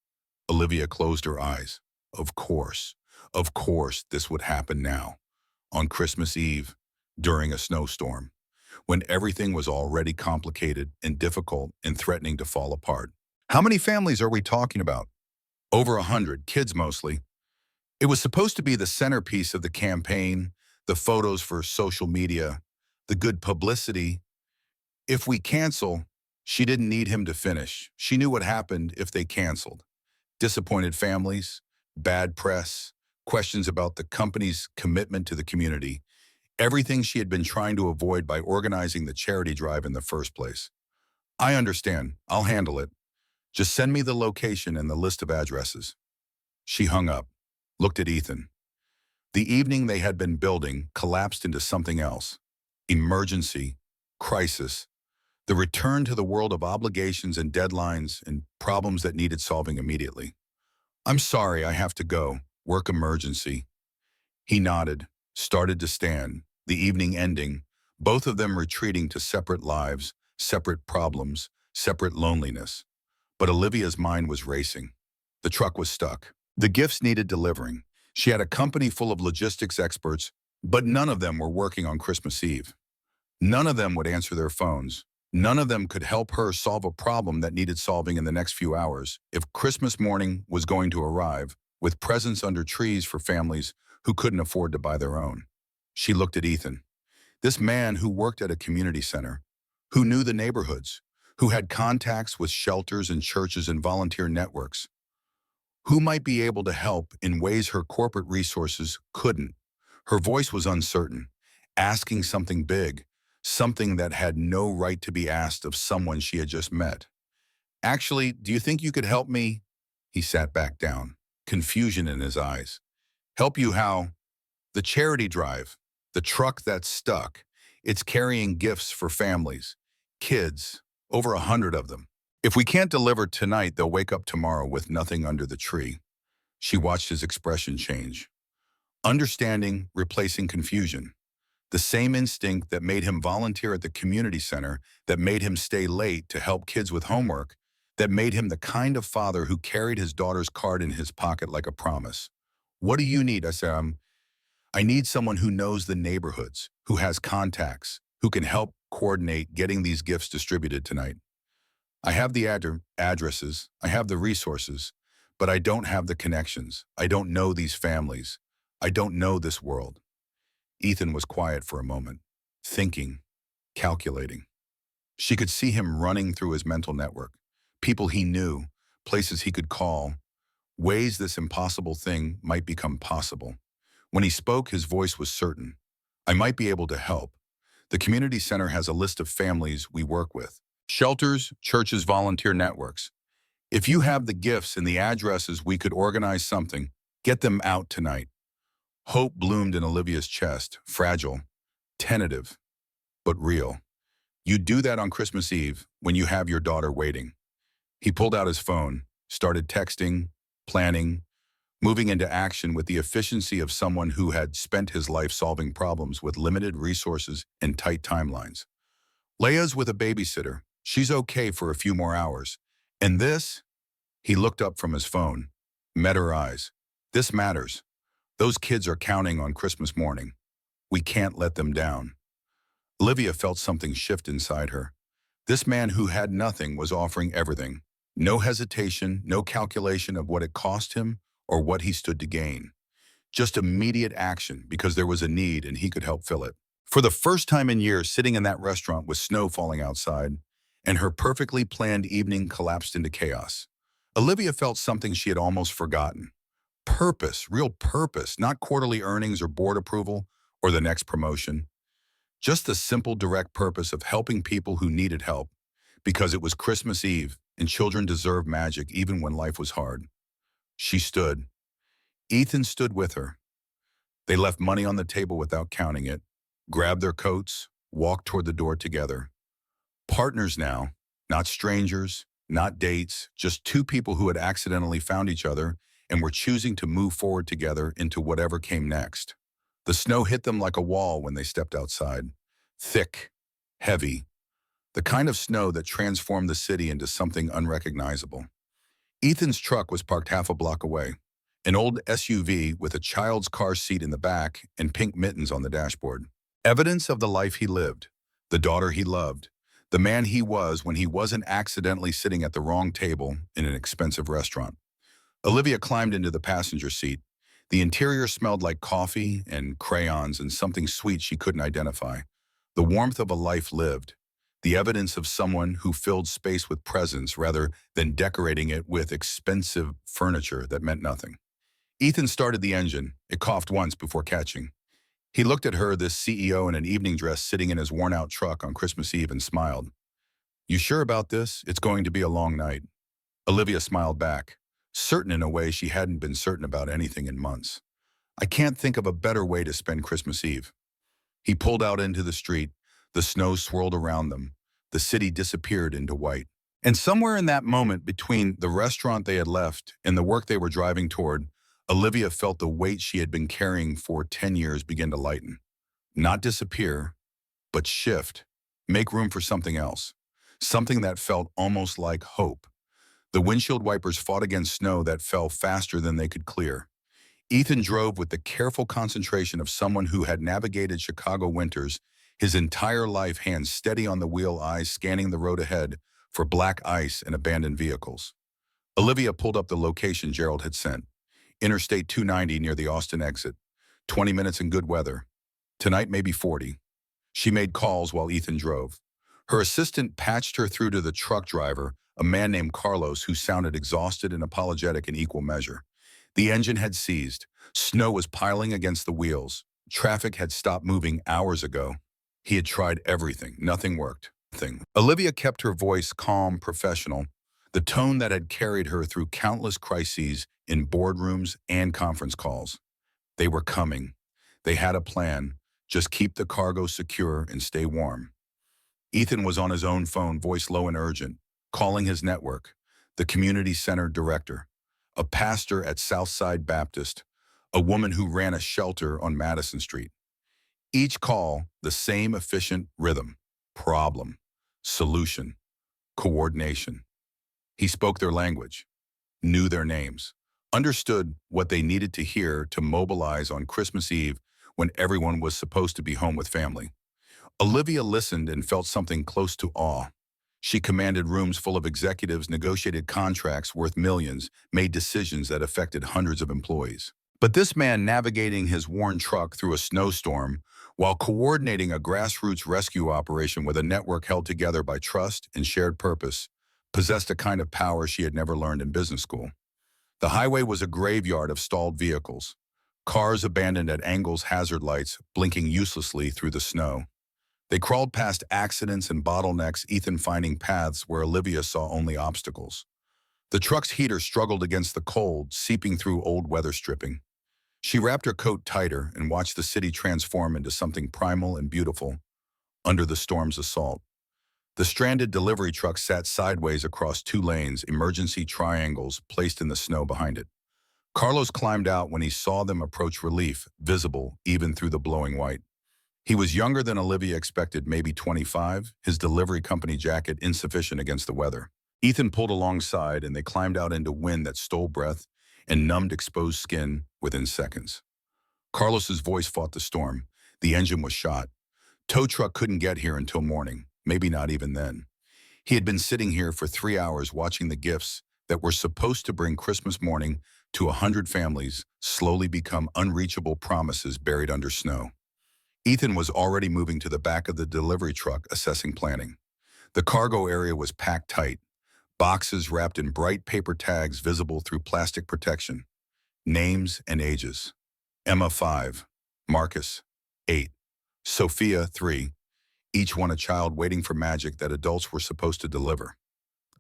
Olivia closed her eyes. Of course this would happen now, on Christmas Eve, during a snowstorm, when everything was already complicated and difficult and threatening to fall apart. How many families are we talking about? Over 100, kids mostly. It was supposed to be the centerpiece of the campaign, the photos for social media, the good publicity. If we cancel, she didn't need him to finish. She knew what happened if they canceled. Disappointed families, bad press, questions about the company's commitment to the community, everything she had been trying to avoid by organizing the charity drive in the first place. I understand. I'll handle it. Just send me the location and the list of addresses. She hung up, looked at Ethan. The evening they had been building collapsed into something else. Emergency, crisis, the return to the world of obligations and deadlines and problems that needed solving immediately. I'm sorry, I have to go. Work emergency. He nodded, started to stand, the evening ending, both of them retreating to separate lives, separate problems, separate loneliness. But Olivia's mind was racing. The truck was stuck. The gifts needed delivering. She had a company full of logistics experts, but none of them were working on Christmas Eve. None of them would answer their phones. None of them could help her solve a problem that needed solving in the next few hours if Christmas morning was going to arrive with presents under trees for families who couldn't afford to buy their own. She looked at Ethan, this man who worked at a community center, who knew the neighborhoods, who had contacts with shelters and churches and volunteer networks, who might be able to help in ways her corporate resources couldn't. Her voice was uncertain, asking something big, something that had no right to be asked of someone she had just met. Actually, do you think you could help me? He sat back down, confusion in his eyes. Help you how? The charity drive, the truck that's stuck. It's carrying gifts for families, kids, over 100 of them. If we can't deliver tonight, they'll wake up tomorrow with nothing under the tree. She watched his expression change. Understanding replacing confusion. The same instinct that made him volunteer at the community center, that made him stay late to help kids with homework, that made him the kind of father who carried his daughter's card in his pocket like a promise. What do you need? I said, I need someone who knows the neighborhoods, who has contacts, who can help coordinate getting these gifts distributed tonight. I have the addresses, I have the resources, but I don't have the connections. I don't know these families. I don't know this world. Ethan was quiet for a moment, thinking, calculating. She could see him running through his mental network, people he knew, places he could call, ways this impossible thing might become possible. When he spoke, his voice was certain. I might be able to help. The community center has a list of families we work with. Shelters, churches, volunteer networks. If you have the gifts and the addresses, we could organize something. Get them out tonight. Hope bloomed in Olivia's chest, fragile, tentative, but real. You do that on Christmas Eve when you have your daughter waiting. He pulled out his phone, started texting, planning, moving into action with the efficiency of someone who had spent his life solving problems with limited resources and tight timelines. Leia's with a babysitter. She's okay for a few more hours. And this? He looked up from his phone, met her eyes. This matters. Those kids are counting on Christmas morning. We can't let them down. Olivia felt something shift inside her. This man who had nothing was offering everything. No hesitation, no calculation of what it cost him or what he stood to gain. Just immediate action because there was a need and he could help fill it. For the first time in years, sitting in that restaurant with snow falling outside, and her perfectly planned evening collapsed into chaos. Olivia felt something she had almost forgotten. Purpose, real purpose, not quarterly earnings or board approval or the next promotion. Just the simple, direct purpose of helping people who needed help because it was Christmas Eve and children deserved magic even when life was hard. She stood. Ethan stood with her. They left money on the table without counting it, grabbed their coats, walked toward the door together. Partners now, not strangers, not dates, just two people who had accidentally found each other and were choosing to move forward together into whatever came next. The snow hit them like a wall when they stepped outside. Thick, heavy, the kind of snow that transformed the city into something unrecognizable. Ethan's truck was parked half a block away, an old SUV with a child's car seat in the back and pink mittens on the dashboard. Evidence of the life he lived, the daughter he loved, the man he was when he wasn't accidentally sitting at the wrong table in an expensive restaurant. Olivia climbed into the passenger seat. The interior smelled like coffee and crayons and something sweet she couldn't identify. The warmth of a life lived, the evidence of someone who filled space with presence rather than decorating it with expensive furniture that meant nothing. Ethan started the engine. It coughed once before catching. He looked at her, this CEO in an evening dress sitting in his worn-out truck on Christmas Eve, and smiled. "You sure about this? It's going to be a long night." Olivia smiled back, certain in a way she hadn't been certain about anything in months. "I can't think of a better way to spend Christmas Eve." He pulled out into the street. The snow swirled around them. The city disappeared into white. And somewhere in that moment between the restaurant they had left and the work they were driving toward, Olivia felt the weight she had been carrying for 10 years begin to lighten. Not disappear, but shift. Make room for something else. Something that felt almost like hope. The windshield wipers fought against snow that fell faster than they could clear. Ethan drove with the careful concentration of someone who had navigated Chicago winters, his entire life, hands steady on the wheel, eyes scanning the road ahead for black ice and abandoned vehicles. Olivia pulled up the location Gerald had sent. Interstate 290 near the Austin exit. 20 minutes in good weather. Tonight maybe 40. She made calls while Ethan drove. Her assistant patched her through to the truck driver, a man named Carlos who sounded exhausted and apologetic in equal measure. The engine had seized. Snow was piling against the wheels. Traffic had stopped moving hours ago. He had tried everything. Nothing worked. Olivia kept her voice calm, professional, the tone that had carried her through countless crises in boardrooms and conference calls. They were coming. They had a plan. Just keep the cargo secure and stay warm. Ethan was on his own phone, voice low and urgent, calling his network, the community center director, a pastor at Southside Baptist, a woman who ran a shelter on Madison Street. Each call, the same efficient rhythm: problem, solution, coordination. He spoke their language, knew their names, understood what they needed to hear to mobilize on Christmas Eve when everyone was supposed to be home with family. Olivia listened and felt something close to awe. She commanded rooms full of executives, negotiated contracts worth millions, made decisions that affected hundreds of employees. But this man navigating his worn truck through a snowstorm while coordinating a grassroots rescue operation with a network held together by trust and shared purpose possessed a kind of power she had never learned in business school. The highway was a graveyard of stalled vehicles, cars abandoned at angles, hazard lights blinking uselessly through the snow. They crawled past accidents and bottlenecks, Ethan finding paths where Olivia saw only obstacles. The truck's heater struggled against the cold, seeping through old weather stripping. She wrapped her coat tighter and watched the city transform into something primal and beautiful under the storm's assault. The stranded delivery truck sat sideways across two lanes, emergency triangles placed in the snow behind it. Carlos climbed out when he saw them approach relief, visible even through the blowing white. He was younger than Olivia expected, maybe 25, his delivery company jacket insufficient against the weather. Ethan pulled alongside and they climbed out into wind that stole breath and numbed exposed skin within seconds. Carlos's voice fought the storm. The engine was shot. Tow truck couldn't get here until morning, maybe not even then. He had been sitting here for 3 hours watching the gifts that were supposed to bring Christmas morning to 100 families slowly become unreachable promises buried under snow. Ethan was already moving to the back of the delivery truck, assessing planning. The cargo area was packed tight, boxes wrapped in bright paper tags visible through plastic protection. Names and ages. Emma 5, Marcus 8, Sophia 3, each one a child waiting for magic that adults were supposed to deliver.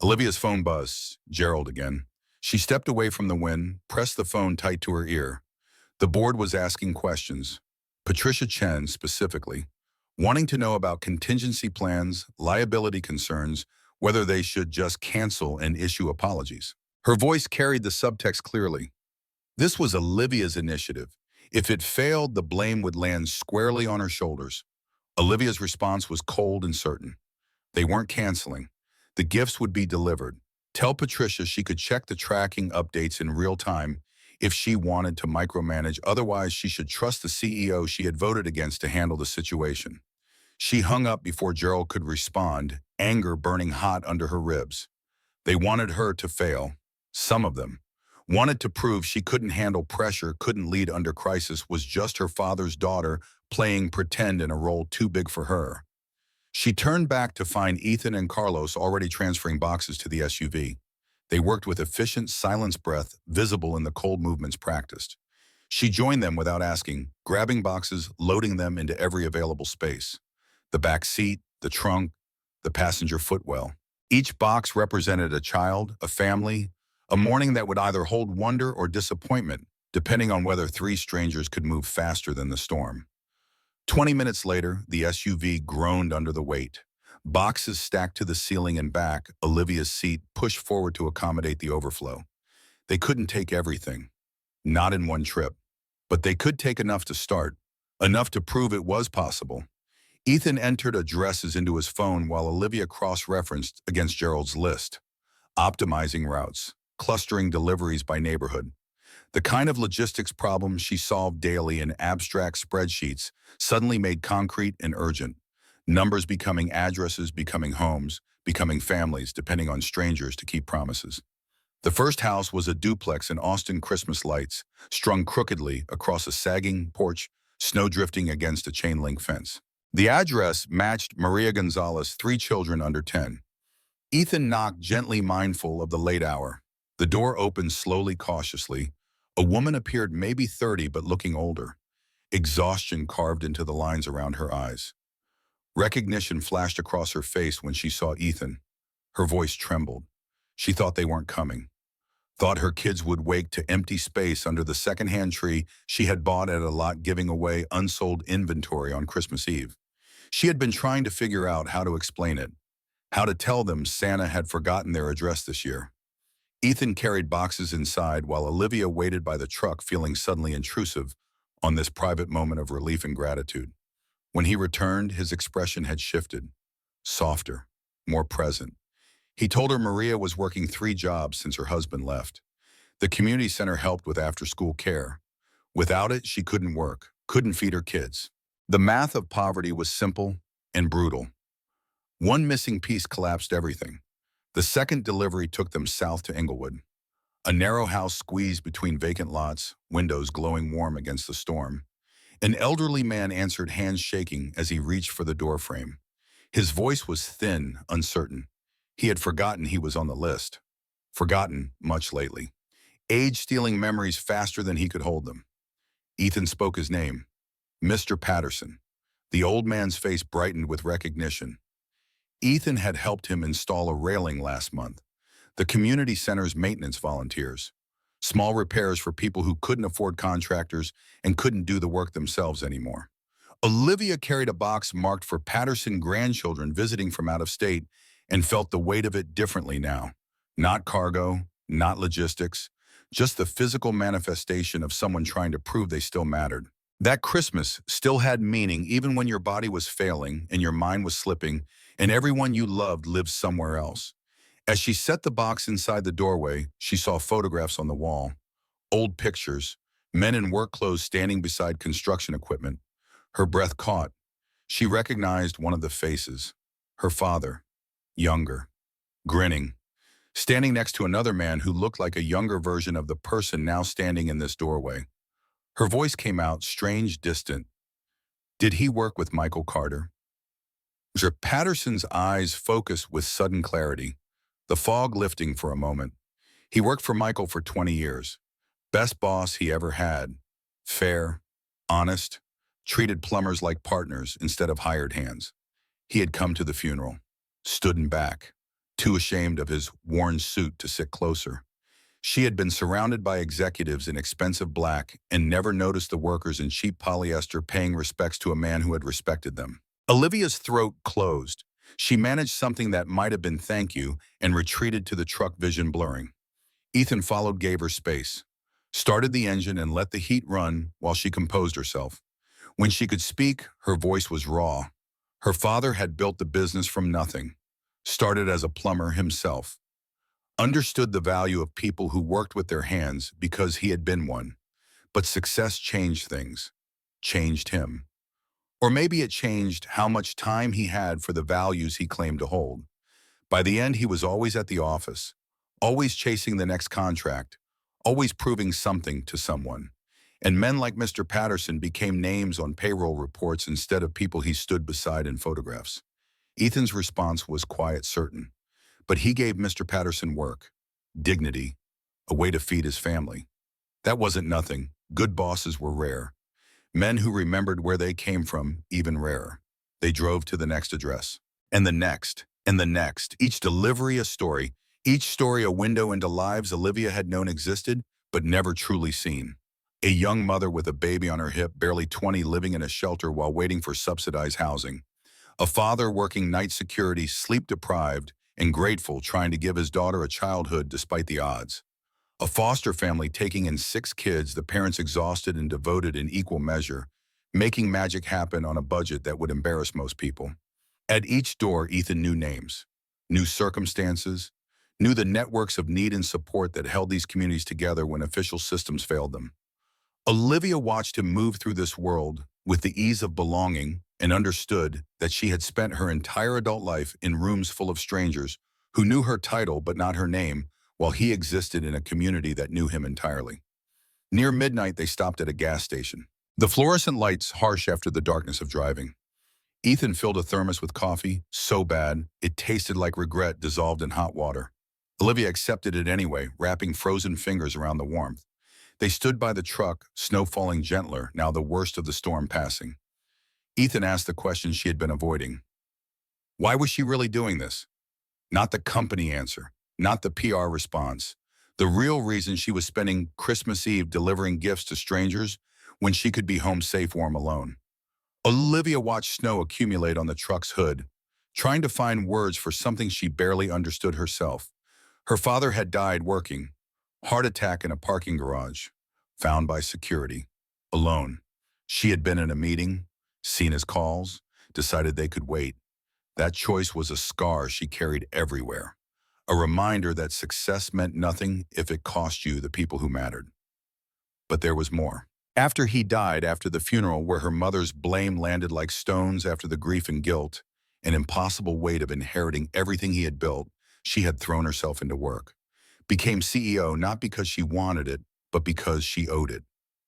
Olivia's phone buzzed. Gerald again. She stepped away from the wind, pressed the phone tight to her ear. The board was asking questions. Patricia Chen specifically, wanting to know about contingency plans, liability concerns, whether they should just cancel and issue apologies. Her voice carried the subtext clearly. This was Olivia's initiative. If it failed, the blame would land squarely on her shoulders. Olivia's response was cold and certain. They weren't canceling. The gifts would be delivered. Tell Patricia she could check the tracking updates in real time if she wanted to micromanage. Otherwise, she should trust the CEO she had voted against to handle the situation. She hung up before Gerald could respond, anger burning hot under her ribs. They wanted her to fail. Some of them wanted to prove she couldn't handle pressure, couldn't lead under crisis, was just her father's daughter playing pretend in a role too big for her. She turned back to find Ethan and Carlos already transferring boxes to the SUV. They worked with efficient, silenced breath, visible in the cold movements practiced. She joined them without asking, grabbing boxes, loading them into every available space. The back seat, the trunk, the passenger footwell. Each box represented a child, a family, a morning that would either hold wonder or disappointment, depending on whether three strangers could move faster than the storm. 20 minutes later, the SUV groaned under the weight. Boxes stacked to the ceiling and back, Olivia's seat pushed forward to accommodate the overflow. They couldn't take everything, not in one trip, but they could take enough to start, enough to prove it was possible. Ethan entered addresses into his phone while Olivia cross-referenced against Gerald's list, optimizing routes, clustering deliveries by neighborhood. The kind of logistics problems she solved daily in abstract spreadsheets suddenly made concrete and urgent. Numbers becoming addresses, becoming homes, becoming families, depending on strangers to keep promises. The first house was a duplex in Austin Christmas lights, strung crookedly across a sagging porch, snow drifting against a chain-link fence. The address matched Maria Gonzalez, 3 children under 10. Ethan knocked gently, mindful of the late hour. The door opened slowly, cautiously. A woman appeared, maybe 30, but looking older. Exhaustion carved into the lines around her eyes. Recognition flashed across her face when she saw Ethan. Her voice trembled. She thought they weren't coming. Thought her kids would wake to empty space under the secondhand tree she had bought at a lot, giving away unsold inventory on Christmas Eve. She had been trying to figure out how to explain it, how to tell them Santa had forgotten their address this year. Ethan carried boxes inside while Olivia waited by the truck, feeling suddenly intrusive on this private moment of relief and gratitude. When he returned, his expression had shifted, softer, more present. He told her Maria was working 3 jobs since her husband left. The community center helped with after-school care. Without it, she couldn't work, couldn't feed her kids. The math of poverty was simple and brutal. One missing piece collapsed everything. The second delivery took them south to Inglewood. A narrow house squeezed between vacant lots, windows glowing warm against the storm. An elderly man answered, hands shaking as he reached for the doorframe. His voice was thin, uncertain. He had forgotten he was on the list. Forgotten much lately. Age stealing memories faster than he could hold them. Ethan spoke his name. Mr. Patterson. The old man's face brightened with recognition. Ethan had helped him install a railing last month. The community center's maintenance volunteers. Small repairs for people who couldn't afford contractors and couldn't do the work themselves anymore. Olivia carried a box marked for Patterson grandchildren visiting from out of state and felt the weight of it differently now. Not cargo, not logistics, just the physical manifestation of someone trying to prove they still mattered. That Christmas still had meaning even when your body was failing and your mind was slipping and everyone you loved lived somewhere else. As she set the box inside the doorway, she saw photographs on the wall, old pictures, men in work clothes standing beside construction equipment. Her breath caught. She recognized one of the faces. Her father, younger, grinning, standing next to another man who looked like a younger version of the person now standing in this doorway. Her voice came out strange, distant. Did he work with Michael Carter? Mr. Patterson's eyes focused with sudden clarity, the fog lifting for a moment. He worked for Michael for 20 years. Best boss he ever had. Fair, honest, treated plumbers like partners instead of hired hands. He had come to the funeral, stood in back, too ashamed of his worn suit to sit closer. She had been surrounded by executives in expensive black and never noticed the workers in cheap polyester paying respects to a man who had respected them. Olivia's throat closed. She managed something that might have been thank you and retreated to the truck, vision blurring. Ethan followed, gave her space, started the engine and let the heat run while she composed herself. When she could speak, her voice was raw. Her father had built the business from nothing, started as a plumber himself, understood the value of people who worked with their hands because he had been one. But success changed things, changed him. Or maybe it changed how much time he had for the values he claimed to hold. By the end, he was always at the office, always chasing the next contract, always proving something to someone. And men like Mr. Patterson became names on payroll reports instead of people he stood beside in photographs. Ethan's response was quiet, certain. But he gave Mr. Patterson work, dignity, a way to feed his family. That wasn't nothing. Good bosses were rare. Men who remembered where they came from, even rarer. They drove to the next address. And the next, and the next. Each delivery a story. Each story a window into lives Olivia had known existed, but never truly seen. A young mother with a baby on her hip, barely 20, living in a shelter while waiting for subsidized housing. A father working night security, sleep-deprived, and grateful, trying to give his daughter a childhood despite the odds. A foster family taking in 6 kids, the parents exhausted and devoted in equal measure, making magic happen on a budget that would embarrass most people. At each door, Ethan knew names, knew circumstances, knew the networks of need and support that held these communities together when official systems failed them. Olivia watched him move through this world with the ease of belonging and understood that she had spent her entire adult life in rooms full of strangers who knew her title but not her name, while he existed in a community that knew him entirely. Near midnight, they stopped at a gas station. The fluorescent lights harsh after the darkness of driving. Ethan filled a thermos with coffee, so bad, it tasted like regret dissolved in hot water. Olivia accepted it anyway, wrapping frozen fingers around the warmth. They stood by the truck, snow falling gentler, now the worst of the storm passing. Ethan asked the question she had been avoiding. Why was she really doing this? Not the company answer, not the PR response. The real reason she was spending Christmas Eve delivering gifts to strangers when she could be home safe, warm, alone. Olivia watched snow accumulate on the truck's hood, trying to find words for something she barely understood herself. Her father had died working. Heart attack in a parking garage. Found by security. Alone. She had been in a meeting, seen his calls, decided they could wait. That choice was a scar she carried everywhere. A reminder that success meant nothing if it cost you the people who mattered. But there was more. After he died, after the funeral where her mother's blame landed like stones after the grief and guilt, an impossible weight of inheriting everything he had built, she had thrown herself into work. Became CEO not because she wanted it, but because she owed it.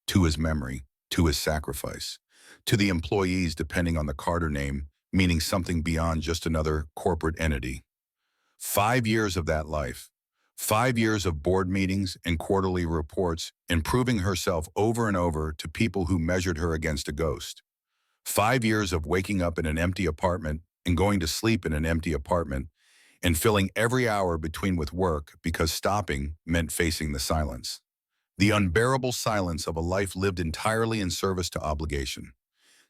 To his memory, to his sacrifice, to the employees depending on the Carter name, meaning something beyond just another corporate entity. 5 years of that life. 5 years of board meetings and quarterly reports, and proving herself over and over to people who measured her against a ghost. 5 years of waking up in an empty apartment and going to sleep in an empty apartment, and filling every hour between with work because stopping meant facing the silence. The unbearable silence of a life lived entirely in service to obligation.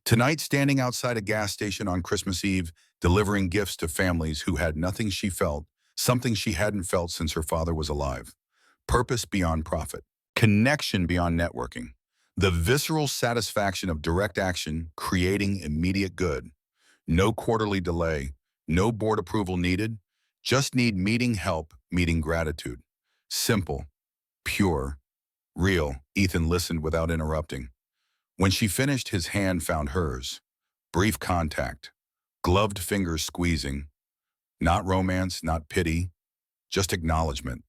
Tonight, standing outside a gas station on Christmas Eve, delivering gifts to families who had nothing she felt, something she hadn't felt since her father was alive. purpose beyond profit, connection beyond networking, the visceral satisfaction of direct action creating immediate good. No quarterly delay, no board approval needed, just need meeting help, meeting gratitude. Simple, pure, real. Ethan listened without interrupting. When she finished, his hand found hers. Brief contact, gloved fingers squeezing. Not romance, not pity, just acknowledgement.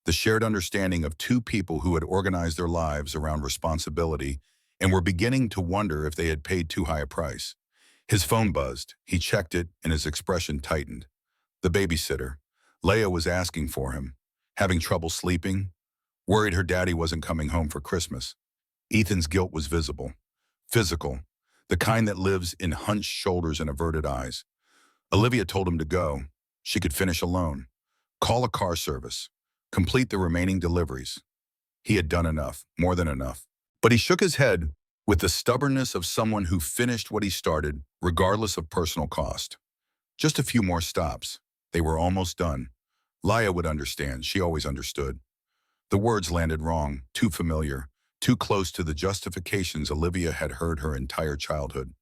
The shared understanding of two people who had organized their lives around responsibility and were beginning to wonder if they had paid too high a price. His phone buzzed. He checked it, and his expression tightened. The babysitter. Leia was asking for him. Having trouble sleeping? Worried her daddy wasn't coming home for Christmas. Ethan's guilt was visible. Physical. The kind that lives in hunched shoulders and averted eyes. Olivia told him to go. She could finish alone. Call a car service. Complete the remaining deliveries. He had done enough, more than enough. But he shook his head with the stubbornness of someone who finished what he started, regardless of personal cost. Just a few more stops. They were almost done. Leia would understand. She always understood. The words landed wrong, too familiar, too close to the justifications Olivia had heard her entire childhood.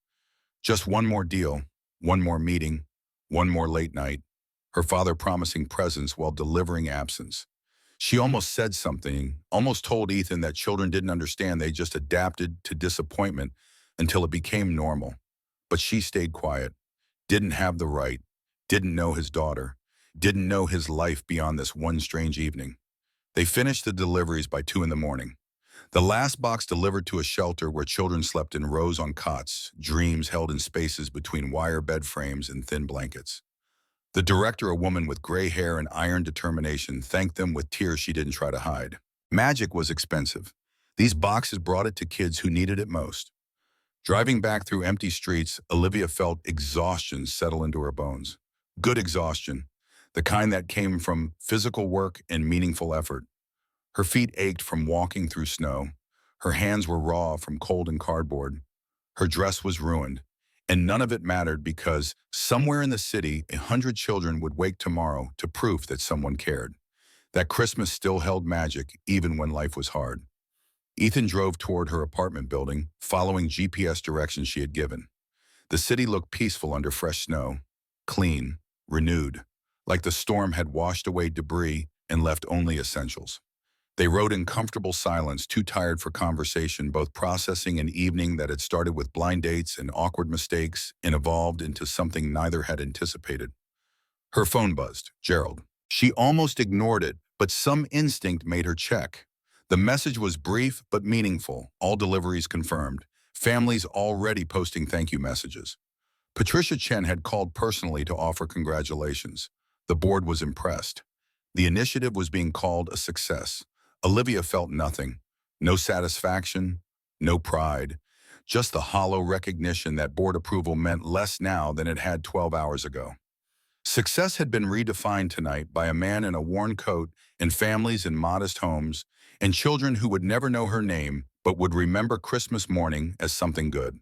Just one more deal, one more meeting, one more late night. Her father promising presents while delivering absence. She almost said something, almost told Ethan that children didn't understand, they just adapted to disappointment until it became normal. But she stayed quiet, didn't have the right, didn't know his daughter, didn't know his life beyond this one strange evening. They finished the deliveries by 2 in the morning. The last box delivered to a shelter where children slept in rows on cots, dreams held in spaces between wire bed frames and thin blankets. The director, a woman with gray hair and iron determination, thanked them with tears she didn't try to hide. Magic was expensive. These boxes brought it to kids who needed it most. Driving back through empty streets, Olivia felt exhaustion settle into her bones. Good exhaustion, the kind that came from physical work and meaningful effort. Her feet ached from walking through snow. Her hands were raw from cold and cardboard. Her dress was ruined. And none of it mattered because somewhere in the city, 100 children would wake tomorrow to proof that someone cared. That Christmas still held magic, even when life was hard. Ethan drove toward her apartment building, following GPS directions she had given. The city looked peaceful under fresh snow, clean, renewed, like the storm had washed away debris and left only essentials. They rode in comfortable silence, too tired for conversation, both processing an evening that had started with blind dates and awkward mistakes and evolved into something neither had anticipated. Her phone buzzed. Gerald. She almost ignored it, but some instinct made her check. The message was brief but meaningful. All deliveries confirmed. Families already posting thank you messages. Patricia Chen had called personally to offer congratulations. The board was impressed. The initiative was being called a success. Olivia felt nothing. No satisfaction, no pride. Just the hollow recognition that board approval meant less now than it had 12 hours ago. Success had been redefined tonight by a man in a worn coat and families in modest homes and children who would never know her name but would remember Christmas morning as something good.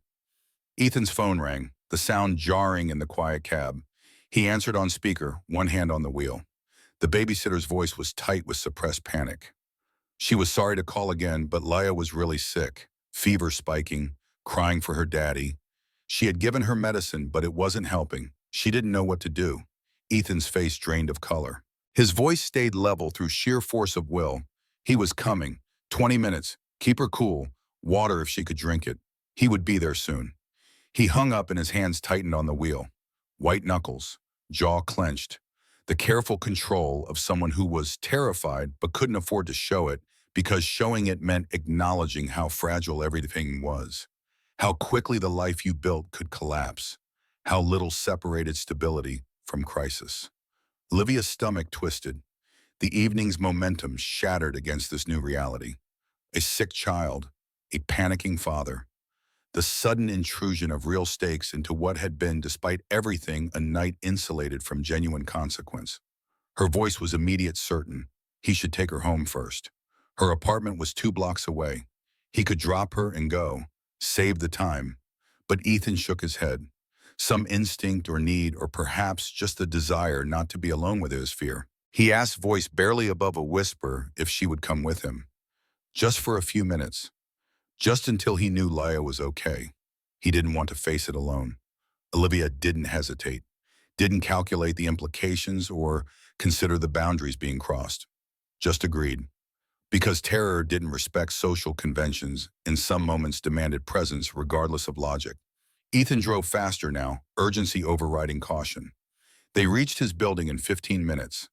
Ethan's phone rang, the sound jarring in the quiet cab. He answered on speaker, one hand on the wheel. The babysitter's voice was tight with suppressed panic. She was sorry to call again, but Leia was really sick, fever spiking, crying for her daddy. She had given her medicine, but it wasn't helping. She didn't know what to do. Ethan's face drained of color. His voice stayed level through sheer force of will. He was coming. 20 minutes. Keep her cool. Water if she could drink it. He would be there soon. He hung up and his hands tightened on the wheel. White knuckles, jaw clenched. The careful control of someone who was terrified but couldn't afford to show it because showing it meant acknowledging how fragile everything was, how quickly the life you built could collapse, how little separated stability from crisis. Olivia's stomach twisted. The evening's momentum shattered against this new reality. A sick child, a panicking father, the sudden intrusion of real stakes into what had been, despite everything, a night insulated from genuine consequence. Her voice was immediate, certain. He should take her home first. Her apartment was 2 blocks away. He could drop her and go, save the time. But Ethan shook his head. Some instinct or need, or perhaps just the desire not to be alone with his fear. He asked, voice barely above a whisper, if she would come with him. Just for a few minutes. Just until he knew Leia was okay. He didn't want to face it alone. Olivia didn't hesitate, didn't calculate the implications or consider the boundaries being crossed. Just agreed. Because terror didn't respect social conventions and some moments demanded presence regardless of logic. Ethan drove faster now, urgency overriding caution. They reached his building in 15 minutes,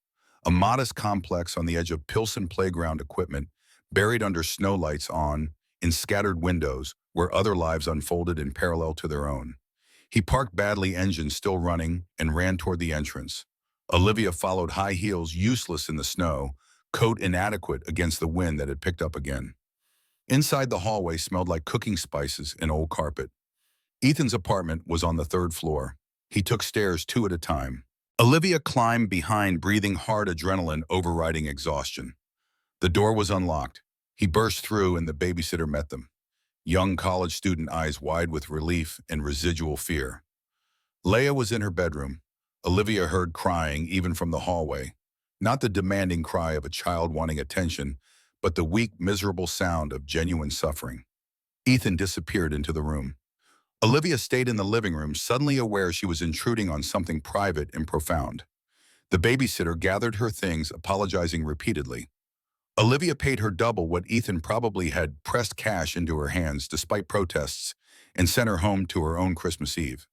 a modest complex on the edge of Pilsen playground equipment, buried under snowlights in scattered windows where other lives unfolded in parallel to their own. He parked badly, engine still running, and ran toward the entrance. Olivia followed, high heels useless in the snow, coat inadequate against the wind that had picked up again. Inside, the hallway smelled like cooking spices and old carpet. Ethan's apartment was on the third floor. He took stairs two at a time. Olivia climbed behind, breathing hard, adrenaline overriding exhaustion. The door was unlocked. He burst through and the babysitter met them. Young college student, eyes wide with relief and residual fear. Leia was in her bedroom. Olivia heard crying even from the hallway. Not the demanding cry of a child wanting attention, but the weak, miserable sound of genuine suffering. Ethan disappeared into the room. Olivia stayed in the living room, suddenly aware she was intruding on something private and profound. The babysitter gathered her things, apologizing repeatedly. Olivia paid her double what Ethan probably had, pressed cash into her hands despite protests, and sent her home to her own Christmas Eve.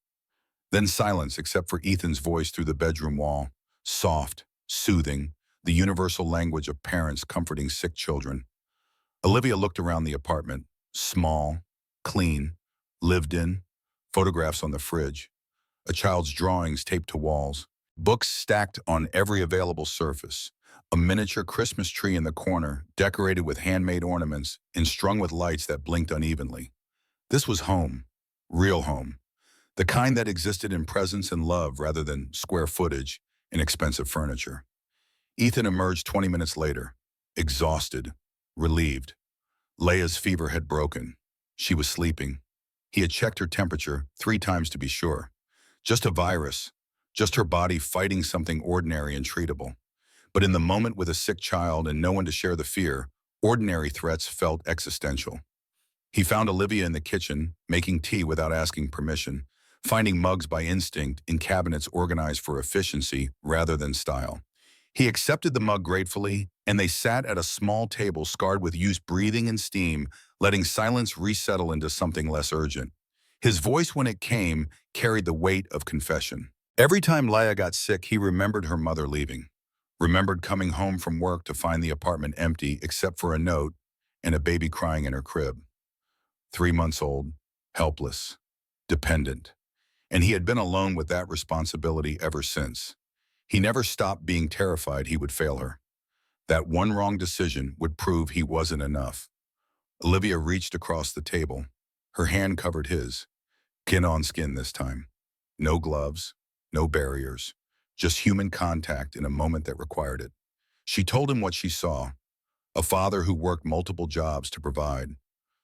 Then silence, except for Ethan's voice through the bedroom wall, soft, soothing, the universal language of parents comforting sick children. Olivia looked around the apartment, small, clean, lived in, photographs on the fridge, a child's drawings taped to walls, books stacked on every available surface, a miniature Christmas tree in the corner, decorated with handmade ornaments and strung with lights that blinked unevenly. This was home, real home, the kind that existed in presence and love rather than square footage and expensive furniture. Ethan emerged 20 minutes later, exhausted, relieved. Leia's fever had broken. She was sleeping. He had checked her temperature 3 times to be sure. Just a virus, just her body fighting something ordinary and treatable. But in the moment, with a sick child and no one to share the fear, ordinary threats felt existential. He found Olivia in the kitchen, making tea without asking permission, finding mugs by instinct in cabinets organized for efficiency rather than style. He accepted the mug gratefully, and they sat at a small table scarred with use, breathing in steam, letting silence resettle into something less urgent. His voice, when it came, carried the weight of confession. Every time Leia got sick, he remembered her mother leaving, remembered coming home from work to find the apartment empty except for a note and a baby crying in her crib. 3 months old, helpless, dependent. And he had been alone with that responsibility ever since. He never stopped being terrified he would fail her. That one wrong decision would prove he wasn't enough. Olivia reached across the table. Her hand covered his. Skin on skin this time. No gloves, no barriers, just human contact in a moment that required it. She told him what she saw. A father who worked multiple jobs to provide,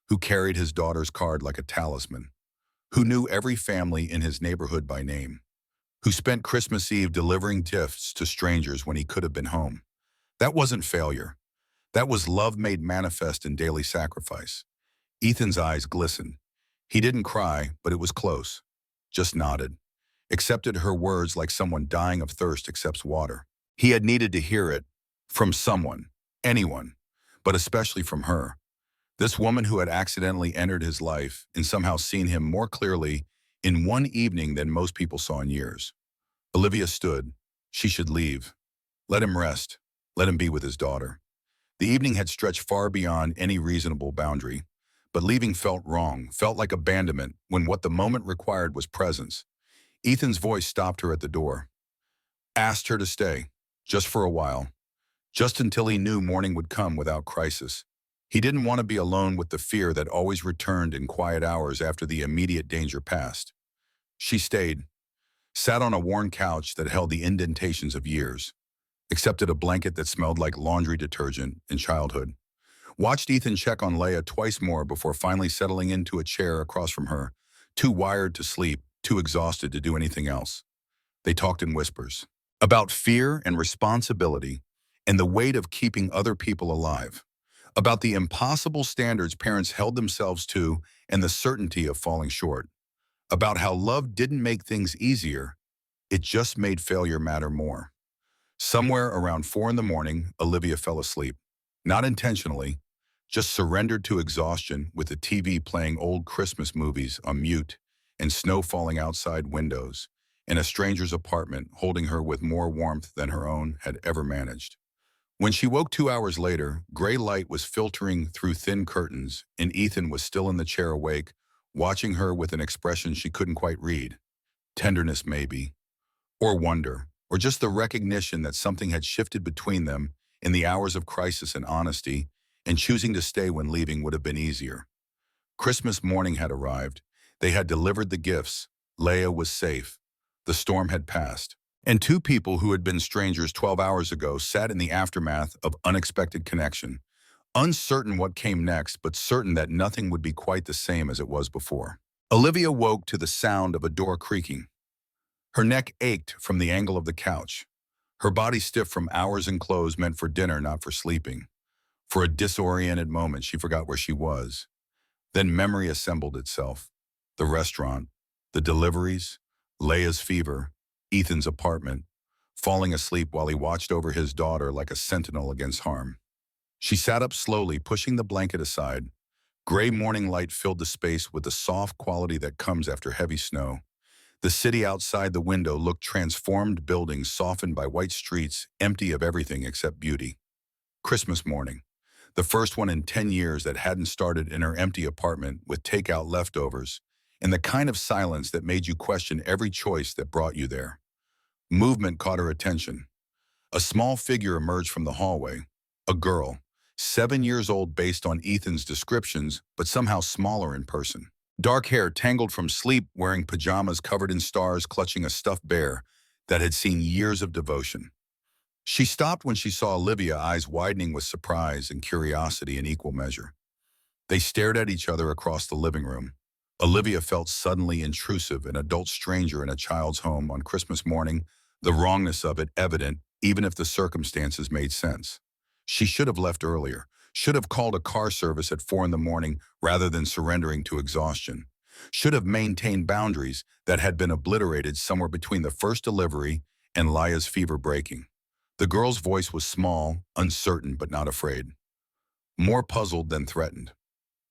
who carried his daughter's card like a talisman, who knew every family in his neighborhood by name, who spent Christmas Eve delivering gifts to strangers when he could have been home. That wasn't failure. That was love made manifest in daily sacrifice. Ethan's eyes glistened. He didn't cry, but it was close. Just nodded. Accepted her words like someone dying of thirst accepts water. He had needed to hear it from someone, anyone, but especially from her. This woman who had accidentally entered his life and somehow seen him more clearly in one evening than most people saw in years. Olivia stood. She should leave. Let him rest. Let him be with his daughter. The evening had stretched far beyond any reasonable boundary, but leaving felt wrong, felt like abandonment when what the moment required was presence. Ethan's voice stopped her at the door. Asked her to stay, just for a while, just until he knew morning would come without crisis. He didn't want to be alone with the fear that always returned in quiet hours after the immediate danger passed. She stayed, sat on a worn couch that held the indentations of years, accepted a blanket that smelled like laundry detergent in childhood, watched Ethan check on Leia twice more before finally settling into a chair across from her, too wired to sleep, too exhausted to do anything else. They talked in whispers. About fear and responsibility and the weight of keeping other people alive. About the impossible standards parents held themselves to and the certainty of falling short. About how love didn't make things easier, it just made failure matter more. Somewhere around 4 in the morning, Olivia fell asleep. Not intentionally, just surrendered to exhaustion with the TV playing old Christmas movies on mute and snow falling outside windows, and a stranger's apartment holding her with more warmth than her own had ever managed. When she woke 2 hours later, gray light was filtering through thin curtains, and Ethan was still in the chair awake, watching her with an expression she couldn't quite read. Tenderness, maybe, or wonder, or just the recognition that something had shifted between them in the hours of crisis and honesty, and choosing to stay when leaving would have been easier. Christmas morning had arrived. They had delivered the gifts. Leia was safe. The storm had passed. And two people who had been strangers 12 hours ago sat in the aftermath of unexpected connection, uncertain what came next, but certain that nothing would be quite the same as it was before. Olivia woke to the sound of a door creaking. Her neck ached from the angle of the couch, her body stiff from hours in clothes meant for dinner, not for sleeping. For a disoriented moment, she forgot where she was. Then memory assembled itself. The restaurant, the deliveries, Leia's fever, Ethan's apartment, falling asleep while he watched over his daughter like a sentinel against harm. She sat up slowly, pushing the blanket aside. Gray morning light filled the space with the soft quality that comes after heavy snow. The city outside the window looked transformed, buildings softened by white streets, empty of everything except beauty. Christmas morning. The first one in 10 years that hadn't started in her empty apartment with takeout leftovers, and the kind of silence that made you question every choice that brought you there. Movement caught her attention. A small figure emerged from the hallway. A girl, 7 years old based on Ethan's descriptions, but somehow smaller in person. Dark hair tangled from sleep, wearing pajamas covered in stars, clutching a stuffed bear that had seen years of devotion. She stopped when she saw Olivia, eyes widening with surprise and curiosity in equal measure. They stared at each other across the living room. Olivia felt suddenly intrusive, an adult stranger in a child's home on Christmas morning, the wrongness of it evident even if the circumstances made sense. She should have left earlier, should have called a car service at 4 in the morning rather than surrendering to exhaustion, should have maintained boundaries that had been obliterated somewhere between the first delivery and Laya's fever breaking. The girl's voice was small, uncertain, but not afraid. More puzzled than threatened.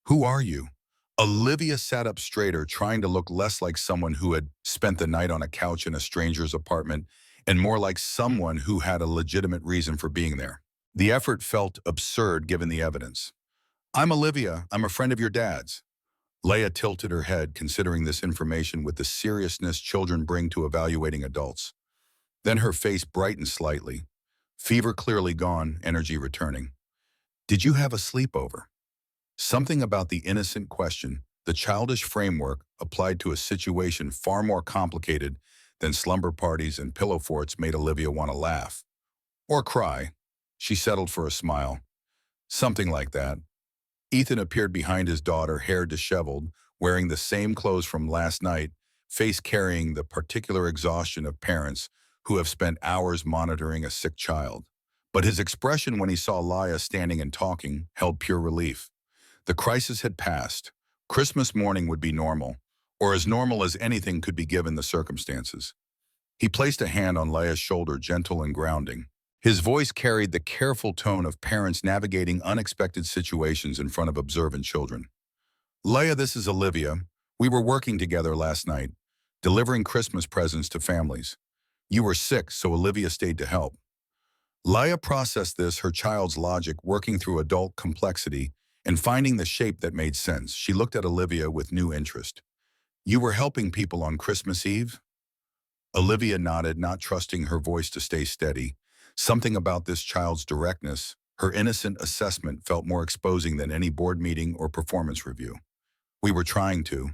"Who are you?" Olivia sat up straighter, trying to look less like someone who had spent the night on a couch in a stranger's apartment and more like someone who had a legitimate reason for being there. The effort felt absurd given the evidence. "I'm Olivia. I'm a friend of your dad's." Leia tilted her head, considering this information with the seriousness children bring to evaluating adults. Then her face brightened slightly. Fever clearly gone, energy returning. "Did you have a sleepover?" Something about the innocent question, the childish framework applied to a situation far more complicated than slumber parties and pillow forts made Olivia want to laugh. Or cry. She settled for a smile. Something like that. Ethan appeared behind his daughter, hair disheveled, wearing the same clothes from last night, face carrying the particular exhaustion of parents who have spent hours monitoring a sick child. But his expression when he saw Laia standing and talking held pure relief. The crisis had passed. Christmas morning would be normal, or as normal as anything could be given the circumstances. He placed a hand on Leia's shoulder, gentle and grounding. His voice carried the careful tone of parents navigating unexpected situations in front of observant children. "Leia, this is Olivia. We were working together last night, delivering Christmas presents to families. You were sick, so Olivia stayed to help." Leia processed this, her child's logic working through adult complexity and finding the shape that made sense. She looked at Olivia with new interest. "You were helping people on Christmas Eve?" Olivia nodded, not trusting her voice to stay steady. Something about this child's directness, her innocent assessment, felt more exposing than any board meeting or performance review. "We were trying to."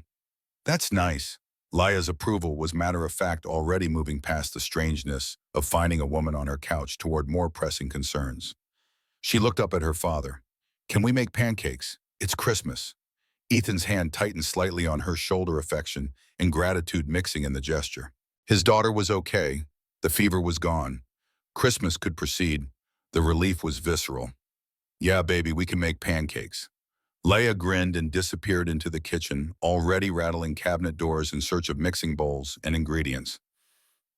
"That's nice." Laya's approval was matter-of-fact, already moving past the strangeness of finding a woman on her couch toward more pressing concerns. She looked up at her father. "Can we make pancakes? It's Christmas." Ethan's hand tightened slightly on her shoulder, affection and gratitude mixing in the gesture. His daughter was okay. The fever was gone. Christmas could proceed. The relief was visceral. Yeah, baby, we can make pancakes. Leia grinned and disappeared into the kitchen, already rattling cabinet doors in search of mixing bowls and ingredients.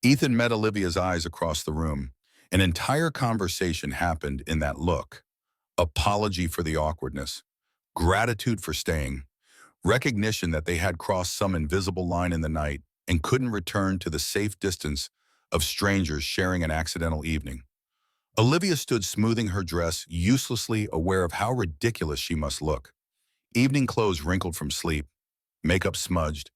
Ethan met Olivia's eyes across the room. An entire conversation happened in that look. Apology for the awkwardness, gratitude for staying, recognition that they had crossed some invisible line in the night and couldn't return to the safe distance of strangers sharing an accidental evening. Olivia stood smoothing her dress, uselessly aware of how ridiculous she must look. Evening clothes wrinkled from sleep, makeup smudged,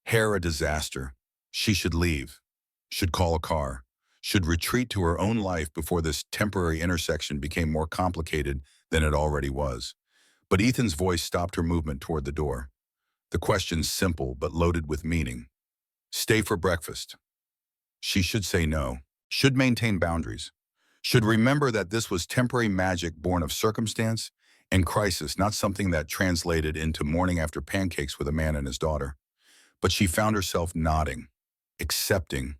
hair a disaster. She should leave, should call a car, should retreat to her own life before this temporary intersection became more complicated than it already was. But Ethan's voice stopped her movement toward the door. The question simple but loaded with meaning. Stay for breakfast. She should say no, should maintain boundaries, should remember that this was temporary magic born of circumstance and crisis, not something that translated into morning after pancakes with a man and his daughter. But she found herself nodding, accepting,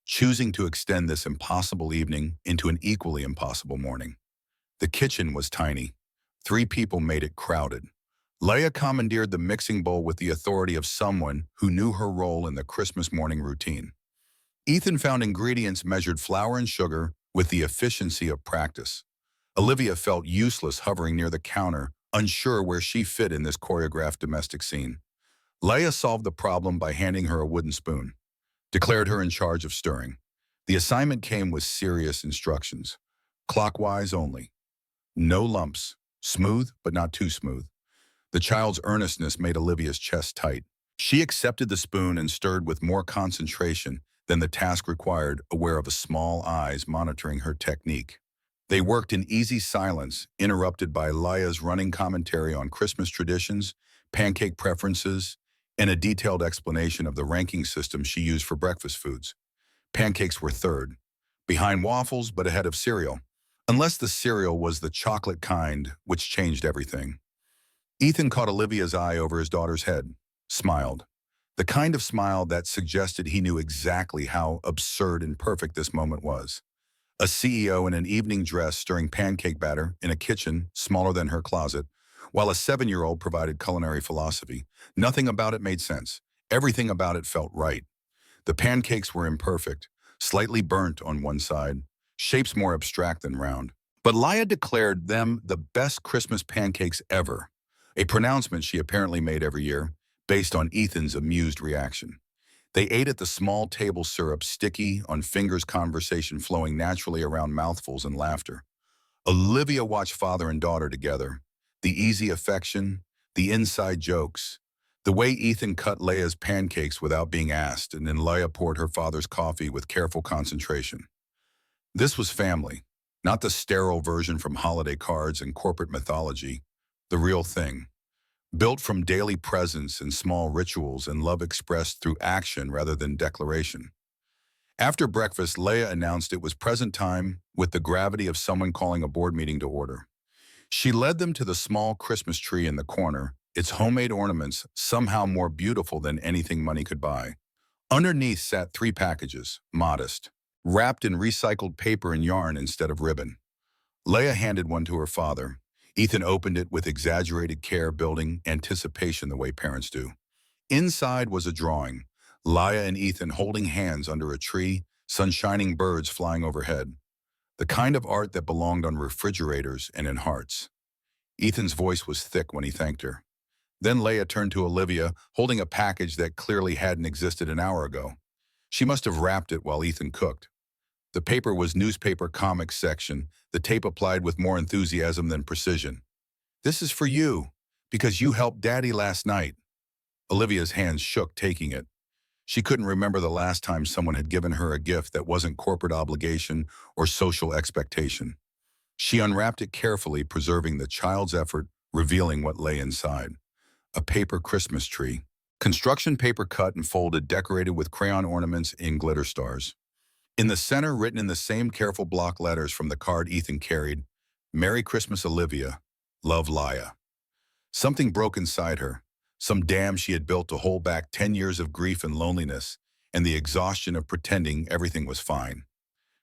choosing to extend this impossible evening into an equally impossible morning. The kitchen was tiny. 3 people made it crowded. Leia commandeered the mixing bowl with the authority of someone who knew her role in the Christmas morning routine. Ethan found ingredients measured flour and sugar with the efficiency of practice. Olivia felt useless hovering near the counter, unsure where she fit in this choreographed domestic scene. Leia solved the problem by handing her a wooden spoon, declared her in charge of stirring. The assignment came with serious instructions. Clockwise only. No lumps. Smooth, but not too smooth. The child's earnestness made Olivia's chest tight. She accepted the spoon and stirred with more concentration than the task required, aware of a small eyes monitoring her technique. They worked in easy silence, interrupted by Leia's running commentary on Christmas traditions, pancake preferences, and a detailed explanation of the ranking system she used for breakfast foods. Pancakes were third, behind waffles but ahead of cereal, unless the cereal was the chocolate kind, which changed everything. Ethan caught Olivia's eye over his daughter's head, smiled. The kind of smile that suggested he knew exactly how absurd and perfect this moment was. A CEO in an evening dress stirring pancake batter in a kitchen smaller than her closet, while a 7-year-old provided culinary philosophy. Nothing about it made sense. Everything about it felt right. The pancakes were imperfect, slightly burnt on one side, shapes more abstract than round. But Leia declared them the best Christmas pancakes ever, a pronouncement she apparently made every year, based on Ethan's amused reaction. They ate at the small table, syrup sticky on fingers, conversation flowing naturally around mouthfuls and laughter. Olivia watched father and daughter together. The easy affection, the inside jokes, the way Ethan cut Leia's pancakes without being asked, and then Leia poured her father's coffee with careful concentration. This was family, not the sterile version from holiday cards and corporate mythology, the real thing. Built from daily presence and small rituals and love expressed through action rather than declaration. After breakfast, Leia announced it was present time with the gravity of someone calling a board meeting to order. She led them to the small Christmas tree in the corner, its homemade ornaments somehow more beautiful than anything money could buy. Underneath sat 3 packages, modest, wrapped in recycled paper and yarn instead of ribbon. Leia handed one to her father. Ethan opened it with exaggerated care, building anticipation the way parents do. Inside was a drawing, Leia and Ethan holding hands under a tree, sunshining birds flying overhead. The kind of art that belonged on refrigerators and in hearts. Ethan's voice was thick when he thanked her. Then Leia turned to Olivia, holding a package that clearly hadn't existed an hour ago. She must have wrapped it while Ethan cooked. The paper was newspaper comics section, the tape applied with more enthusiasm than precision. This is for you, because you helped Daddy last night. Olivia's hands shook taking it. She couldn't remember the last time someone had given her a gift that wasn't corporate obligation or social expectation. She unwrapped it carefully, preserving the child's effort, revealing what lay inside. A paper Christmas tree. Construction paper cut and folded, decorated with crayon ornaments in glitter stars. In the center, written in the same careful block letters from the card Ethan carried, Merry Christmas, Olivia. Love, Leia. Something broke inside her, some dam she had built to hold back 10 years of grief and loneliness, and the exhaustion of pretending everything was fine.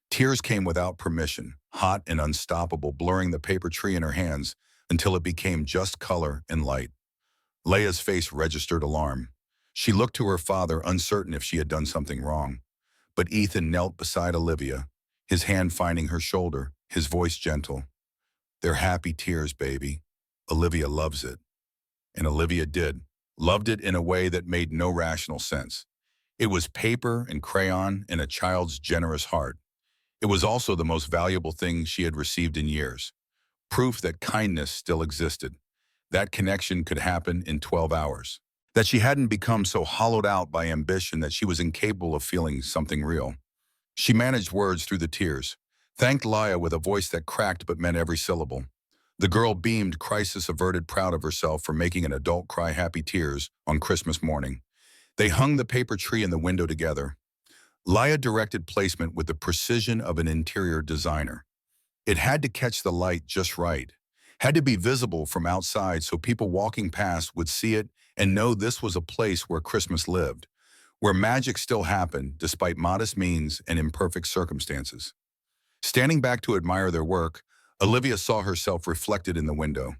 Tears came without permission, hot and unstoppable, blurring the paper tree in her hands until it became just color and light. Leia's face registered alarm. She looked to her father, uncertain if she had done something wrong. But Ethan knelt beside Olivia, his hand finding her shoulder, his voice gentle. "They're happy tears, baby. Olivia loves it." And Olivia did. Loved it in a way that made no rational sense. It was paper and crayon and a child's generous heart. It was also the most valuable thing she had received in years. Proof that kindness still existed. That connection could happen in 12 hours. That she hadn't become so hollowed out by ambition that she was incapable of feeling something real. She managed words through the tears, thanked Leia with a voice that cracked but meant every syllable. The girl beamed, crisis-averted, proud of herself for making an adult cry happy tears on Christmas morning. They hung the paper tree in the window together. Leia directed placement with the precision of an interior designer. It had to catch the light just right, had to be visible from outside so people walking past would see it and know this was a place where Christmas lived, where magic still happened despite modest means and imperfect circumstances. Standing back to admire their work, Olivia saw herself reflected in the window.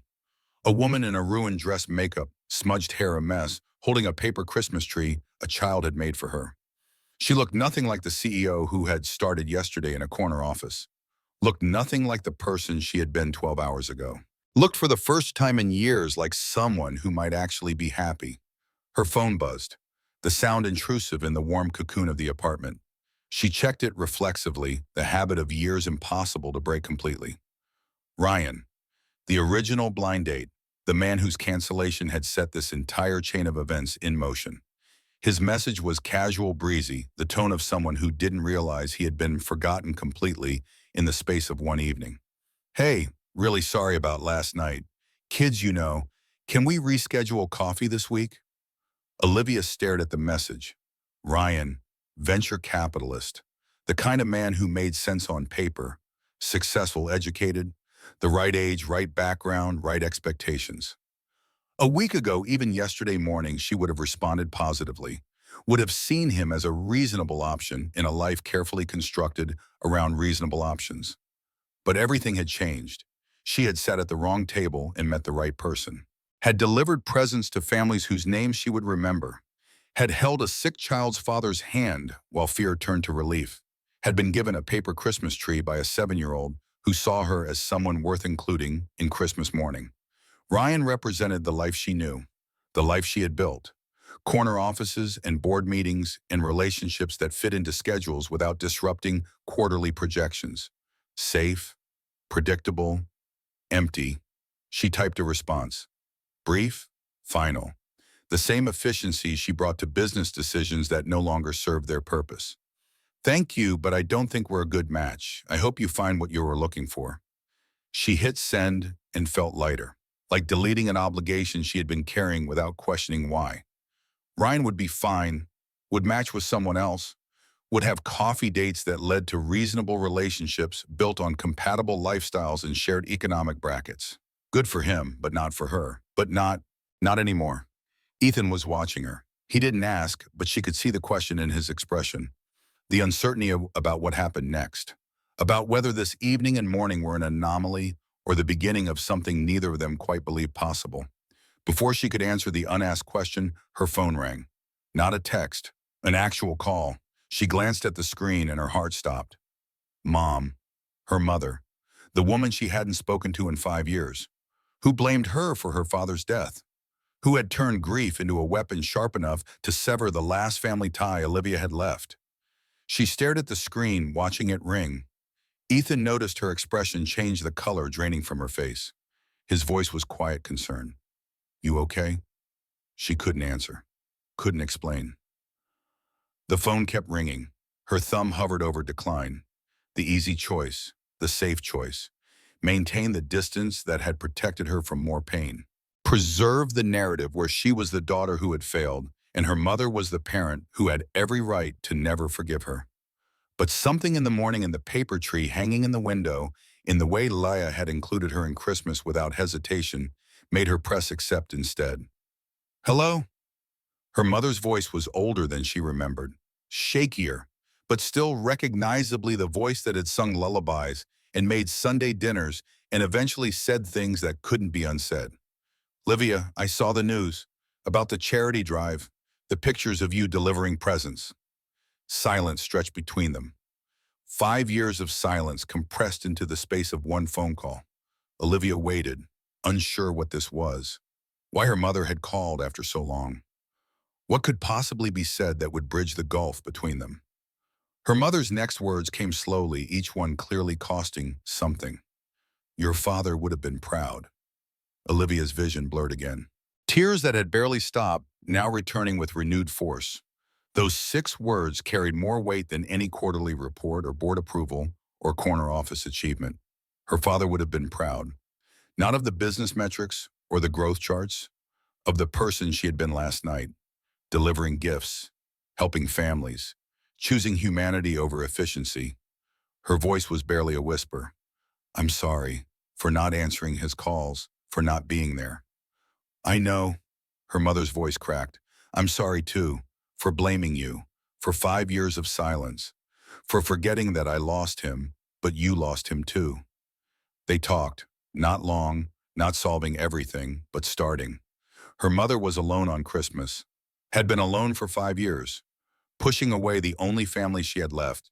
A woman in a ruined dress, makeup, smudged hair a mess, holding a paper Christmas tree a child had made for her. She looked nothing like the CEO who had started yesterday in a corner office. Looked nothing like the person she had been 12 hours ago. Looked for the first time in years like someone who might actually be happy. Her phone buzzed, the sound intrusive in the warm cocoon of the apartment. She checked it reflexively, the habit of years impossible to break completely. Ryan, the original blind date, the man whose cancellation had set this entire chain of events in motion. His message was casual, breezy, the tone of someone who didn't realize he had been forgotten completely in the space of one evening. "Hey, really sorry about last night. Kids, can we reschedule coffee this week?" Olivia stared at the message. Ryan, venture capitalist, the kind of man who made sense on paper, successful, educated, the right age, right background, right expectations. A week ago, even yesterday morning, she would have responded positively, would have seen him as a reasonable option in a life carefully constructed around reasonable options. But everything had changed. She had sat at the wrong table and met the right person, had delivered presents to families whose names she would remember, had held a sick child's father's hand while fear turned to relief, had been given a paper Christmas tree by a 7-year-old who saw her as someone worth including in Christmas morning. Ryan represented the life she knew, the life she had built. Corner offices and board meetings and relationships that fit into schedules without disrupting quarterly projections. Safe, predictable, empty. She typed a response. Brief, final. The same efficiency she brought to business decisions that no longer served their purpose. "Thank you, but I don't think we're a good match. I hope you find what you were looking for." She hit send and felt lighter, like deleting an obligation she had been carrying without questioning why. Ryan would be fine, would match with someone else, would have coffee dates that led to reasonable relationships built on compatible lifestyles and shared economic brackets. Good for him, but not for her. But not anymore. Ethan was watching her. He didn't ask, but she could see the question in his expression. The uncertainty about what happened next. About whether this evening and morning were an anomaly or the beginning of something neither of them quite believed possible. Before she could answer the unasked question, her phone rang. Not a text, an actual call. She glanced at the screen and her heart stopped. Mom, her mother, the woman she hadn't spoken to in 5 years, who blamed her for her father's death, who had turned grief into a weapon sharp enough to sever the last family tie Olivia had left. She stared at the screen, watching it ring. Ethan noticed her expression change, the color draining from her face. His voice was quiet concern. "You okay?" She couldn't answer, couldn't explain. The phone kept ringing. Her thumb hovered over decline. The easy choice, the safe choice. Maintain the distance that had protected her from more pain. Preserve the narrative where she was the daughter who had failed, and her mother was the parent who had every right to never forgive her. But something in the morning in the paper tree hanging in the window, in the way Leia had included her in Christmas without hesitation, made her press accept instead. "Hello?" Her mother's voice was older than she remembered. shakier, but still recognizably the voice that had sung lullabies and made Sunday dinners and eventually said things that couldn't be unsaid. Livia, I saw the news about the charity drive, the pictures of you delivering presents. Silence stretched between them. 5 years of silence compressed into the space of one phone call. Olivia waited, unsure what this was, why her mother had called after so long. What could possibly be said that would bridge the gulf between them? Her mother's next words came slowly, each one clearly costing something. Your father would have been proud. Olivia's vision blurred again. Tears that had barely stopped, now returning with renewed force. Those 6 words carried more weight than any quarterly report or board approval or corner office achievement. Her father would have been proud, not of the business metrics or the growth charts, of the person she had been last night, delivering gifts, helping families, choosing humanity over efficiency. Her voice was barely a whisper. I'm sorry for not answering his calls, for not being there. I know, her mother's voice cracked. I'm sorry too, for blaming you, for 5 years of silence, for forgetting that I lost him, but you lost him too. They talked, not long, not solving everything, but starting. Her mother was alone on Christmas, had been alone for 5 years, pushing away the only family she had left,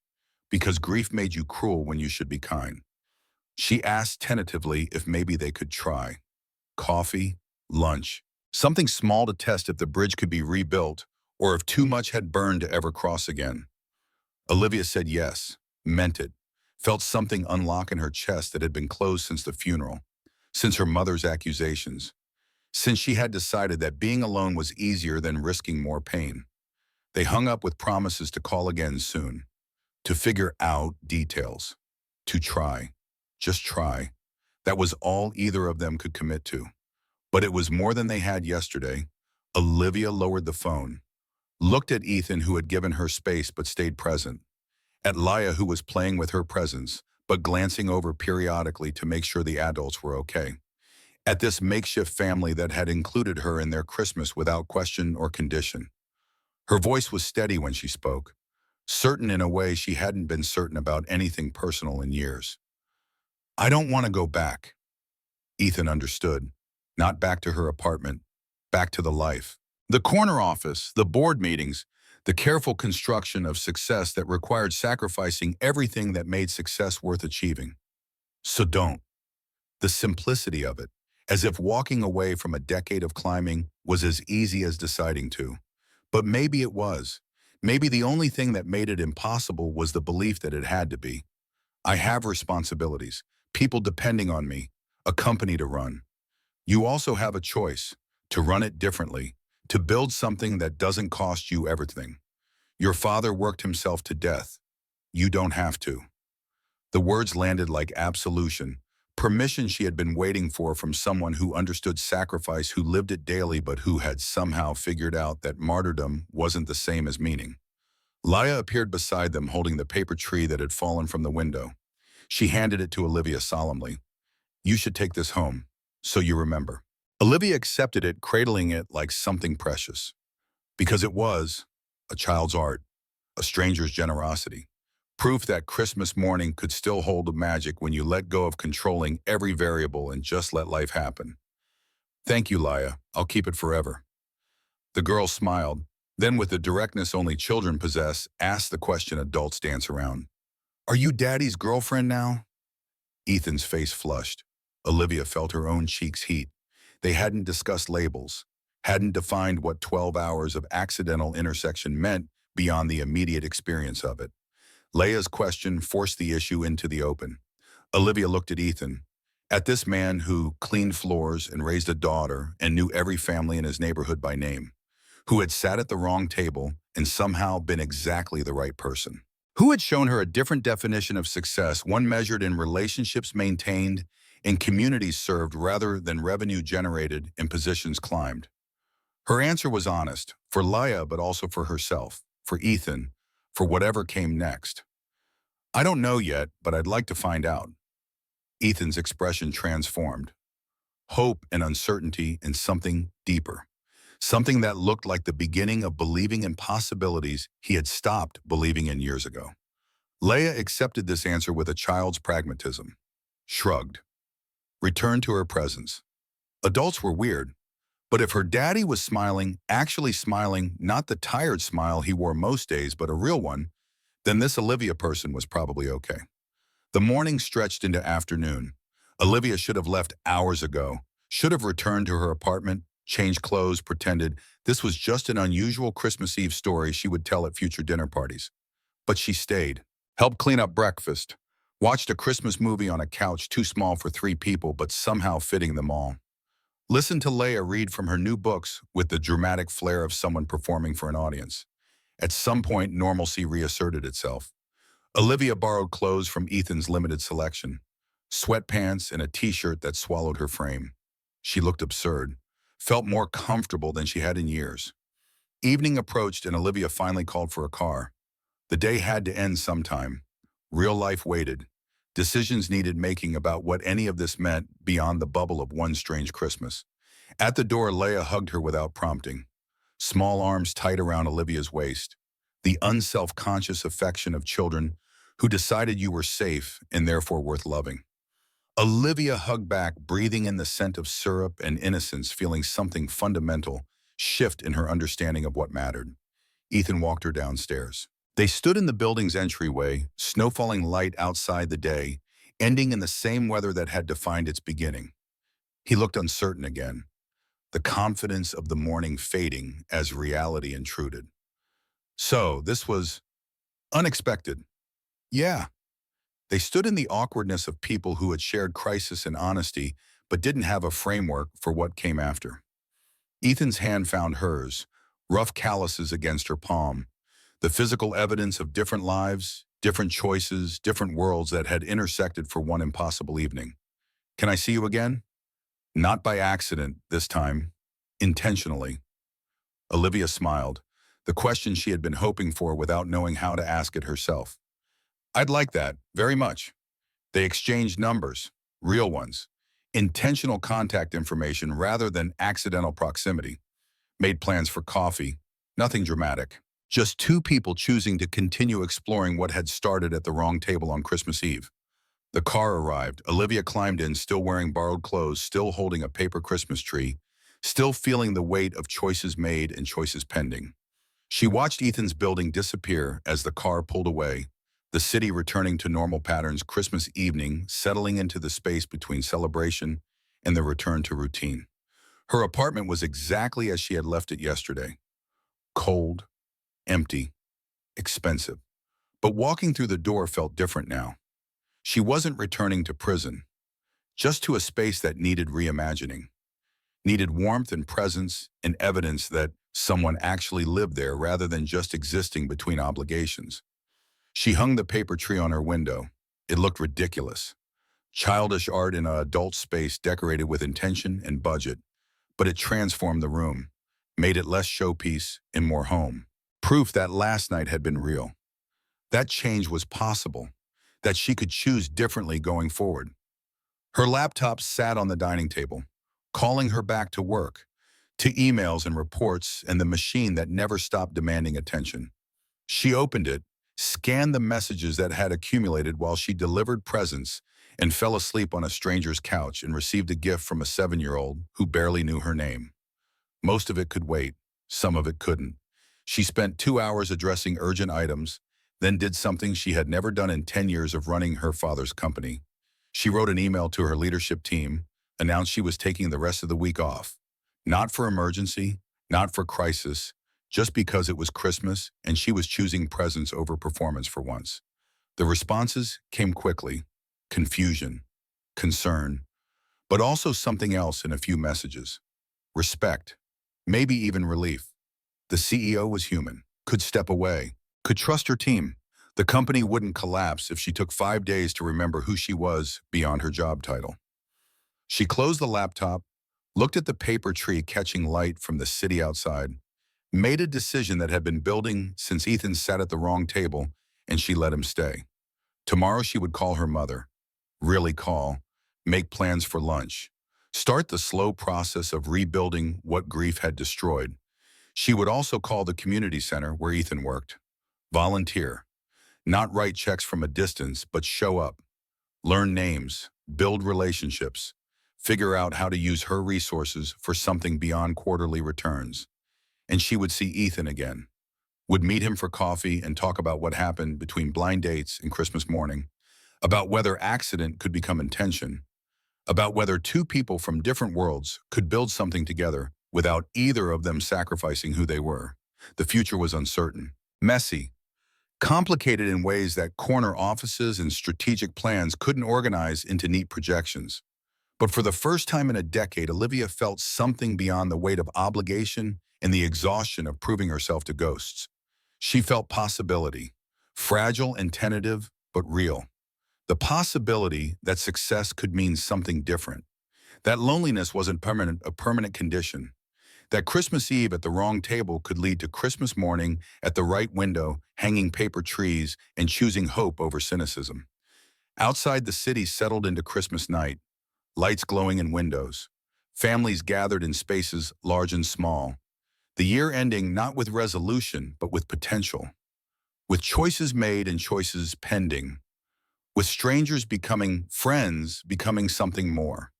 because grief made you cruel when you should be kind. She asked tentatively if maybe they could try. Coffee, lunch, something small to test if the bridge could be rebuilt or if too much had burned to ever cross again. Olivia said yes, meant it, felt something unlock in her chest that had been closed since the funeral, since her mother's accusations, since she had decided that being alone was easier than risking more pain. They hung up with promises to call again soon, to figure out details, to try, just try. That was all either of them could commit to. But it was more than they had yesterday. Olivia lowered the phone, looked at Ethan, who had given her space but stayed present, at Laya, who was playing with her presence, but glancing over periodically to make sure the adults were okay, at this makeshift family that had included her in their Christmas without question or condition. Her voice was steady when she spoke, certain in a way she hadn't been certain about anything personal in years. I don't want to go back. Ethan understood. Not back to her apartment, back to the life. The corner office, the board meetings, the careful construction of success that required sacrificing everything that made success worth achieving. So don't. The simplicity of it, as if walking away from a decade of climbing was as easy as deciding to. But maybe it was. Maybe the only thing that made it impossible was the belief that it had to be. I have responsibilities, people depending on me, a company to run. You also have a choice, to run it differently, to build something that doesn't cost you everything. Your father worked himself to death. You don't have to. The words landed like absolution, permission she had been waiting for from someone who understood sacrifice, who lived it daily, but who had somehow figured out that martyrdom wasn't the same as meaning. Laya appeared beside them, holding the paper tree that had fallen from the window. She handed it to Olivia solemnly. You should take this home, so you remember. Olivia accepted it, cradling it like something precious. Because it was a child's art, a stranger's generosity. Proof that Christmas morning could still hold a magic when you let go of controlling every variable and just let life happen. Thank you, Laya. I'll keep it forever. The girl smiled, then with the directness only children possess, asked the question adults dance around. Are you Daddy's girlfriend now? Ethan's face flushed. Olivia felt her own cheeks heat. They hadn't discussed labels, hadn't defined what 12 hours of accidental intersection meant beyond the immediate experience of it. Leia's question forced the issue into the open. Olivia looked at Ethan, at this man who cleaned floors and raised a daughter and knew every family in his neighborhood by name, who had sat at the wrong table and somehow been exactly the right person, who had shown her a different definition of success, one measured in relationships maintained, in communities served rather than revenue generated and positions climbed. Her answer was honest, for Laya, but also for herself, for Ethan, for whatever came next. I don't know yet, but I'd like to find out. Ethan's expression transformed. Hope and uncertainty and something deeper. something that looked like the beginning of believing in possibilities he had stopped believing in years ago. Leia accepted this answer with a child's pragmatism, shrugged, returned to her presence. Adults were weird, but if her daddy was smiling, actually smiling, not the tired smile he wore most days, but a real one, then this Olivia person was probably okay. The morning stretched into afternoon. Olivia should have left hours ago, should have returned to her apartment, changed clothes, pretended this was just an unusual Christmas Eve story she would tell at future dinner parties. But she stayed, helped clean up breakfast, watched a Christmas movie on a couch too small for 3 people but somehow fitting them all. Listened to Leia read from her new books with the dramatic flair of someone performing for an audience. At some point, normalcy reasserted itself. Olivia borrowed clothes from Ethan's limited selection, sweatpants and a t-shirt that swallowed her frame. She looked absurd, felt more comfortable than she had in years. Evening approached and Olivia finally called for a car. The day had to end sometime. Real life waited. Decisions needed making about what any of this meant beyond the bubble of one strange Christmas. At the door, Leia hugged her without prompting, small arms tight around Olivia's waist, the unself-conscious affection of children who decided you were safe and therefore worth loving. Olivia hugged back, breathing in the scent of syrup and innocence, feeling something fundamental shift in her understanding of what mattered. Ethan walked her downstairs. They stood in the building's entryway, snow falling light outside the day, ending in the same weather that had defined its beginning. He looked uncertain again, the confidence of the morning fading as reality intruded. So, this was unexpected. Yeah. They stood in the awkwardness of people who had shared crisis and honesty, but didn't have a framework for what came after. Ethan's hand found hers, rough calluses against her palm, the physical evidence of different lives, different choices, different worlds that had intersected for one impossible evening. Can I see you again? Not by accident, this time. Intentionally. Olivia smiled, the question she had been hoping for without knowing how to ask it herself. I'd like that, very much. They exchanged numbers, real ones, intentional contact information rather than accidental proximity. Made plans for coffee, nothing dramatic. Just 2 people choosing to continue exploring what had started at the wrong table on Christmas Eve. The car arrived. Olivia climbed in, still wearing borrowed clothes, still holding a paper Christmas tree, still feeling the weight of choices made and choices pending. She watched Ethan's building disappear as the car pulled away, the city returning to normal patterns, Christmas evening settling into the space between celebration and the return to routine. Her apartment was exactly as she had left it yesterday. Cold, empty, expensive. But walking through the door felt different now. She wasn't returning to prison, just to a space that needed reimagining, needed warmth and presence and evidence that someone actually lived there rather than just existing between obligations. She hung the paper tree on her window. It looked ridiculous. Childish art in an adult space decorated with intention and budget, but it transformed the room, made it less showpiece and more home. Proof that last night had been real. That change was possible, that she could choose differently going forward. Her laptop sat on the dining table, calling her back to work, to emails and reports and the machine that never stopped demanding attention. She opened it, scanned the messages that had accumulated while she delivered presents and fell asleep on a stranger's couch and received a gift from a 7-year-old who barely knew her name. Most of it could wait, some of it couldn't. She spent 2 hours addressing urgent items, then did something she had never done in 10 years of running her father's company. She wrote an email to her leadership team, announced she was taking the rest of the week off. Not for emergency, not for crisis, just because it was Christmas and she was choosing presence over performance for once. The responses came quickly: confusion, concern, but also something else in a few messages. Respect, maybe even relief. The CEO was human, could step away, could trust her team. The company wouldn't collapse if she took 5 days to remember who she was beyond her job title. She closed the laptop, looked at the paper tree catching light from the city outside, made a decision that had been building since Ethan sat at the wrong table and she let him stay. Tomorrow she would call her mother, really call, make plans for lunch, Start the slow process of rebuilding what grief had destroyed. She would also call the community center where Ethan worked. Volunteer. Not write checks from a distance, but show up. Learn names. Build relationships. Figure out how to use her resources for something beyond quarterly returns. And she would see Ethan again. Would meet him for coffee and talk about what happened between blind dates and Christmas morning, about whether accident could become intention, about whether two people from different worlds could build something together without either of them sacrificing who they were. The future was uncertain, messy, complicated in ways that corner offices and strategic plans couldn't organize into neat projections. But for the first time in a decade, Olivia felt something beyond the weight of obligation and the exhaustion of proving herself to ghosts. She felt possibility, fragile and tentative, but real. The possibility that success could mean something different. That loneliness wasn't a permanent condition. That Christmas Eve at the wrong table could lead to Christmas morning at the right window, hanging paper trees and choosing hope over cynicism. Outside, the city settled into Christmas night, lights glowing in windows, families gathered in spaces large and small. The year ending not with resolution, but with potential. With choices made and choices pending. With strangers becoming friends, becoming something more.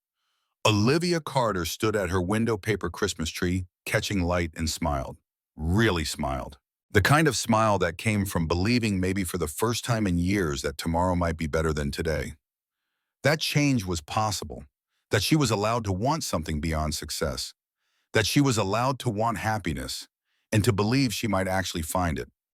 Olivia Carter stood at her window paper Christmas tree, catching light, and smiled. Really smiled. The kind of smile that came from believing maybe for the first time in years that tomorrow might be better than today. That change was possible. That she was allowed to want something beyond success. That she was allowed to want happiness and to believe she might actually find it.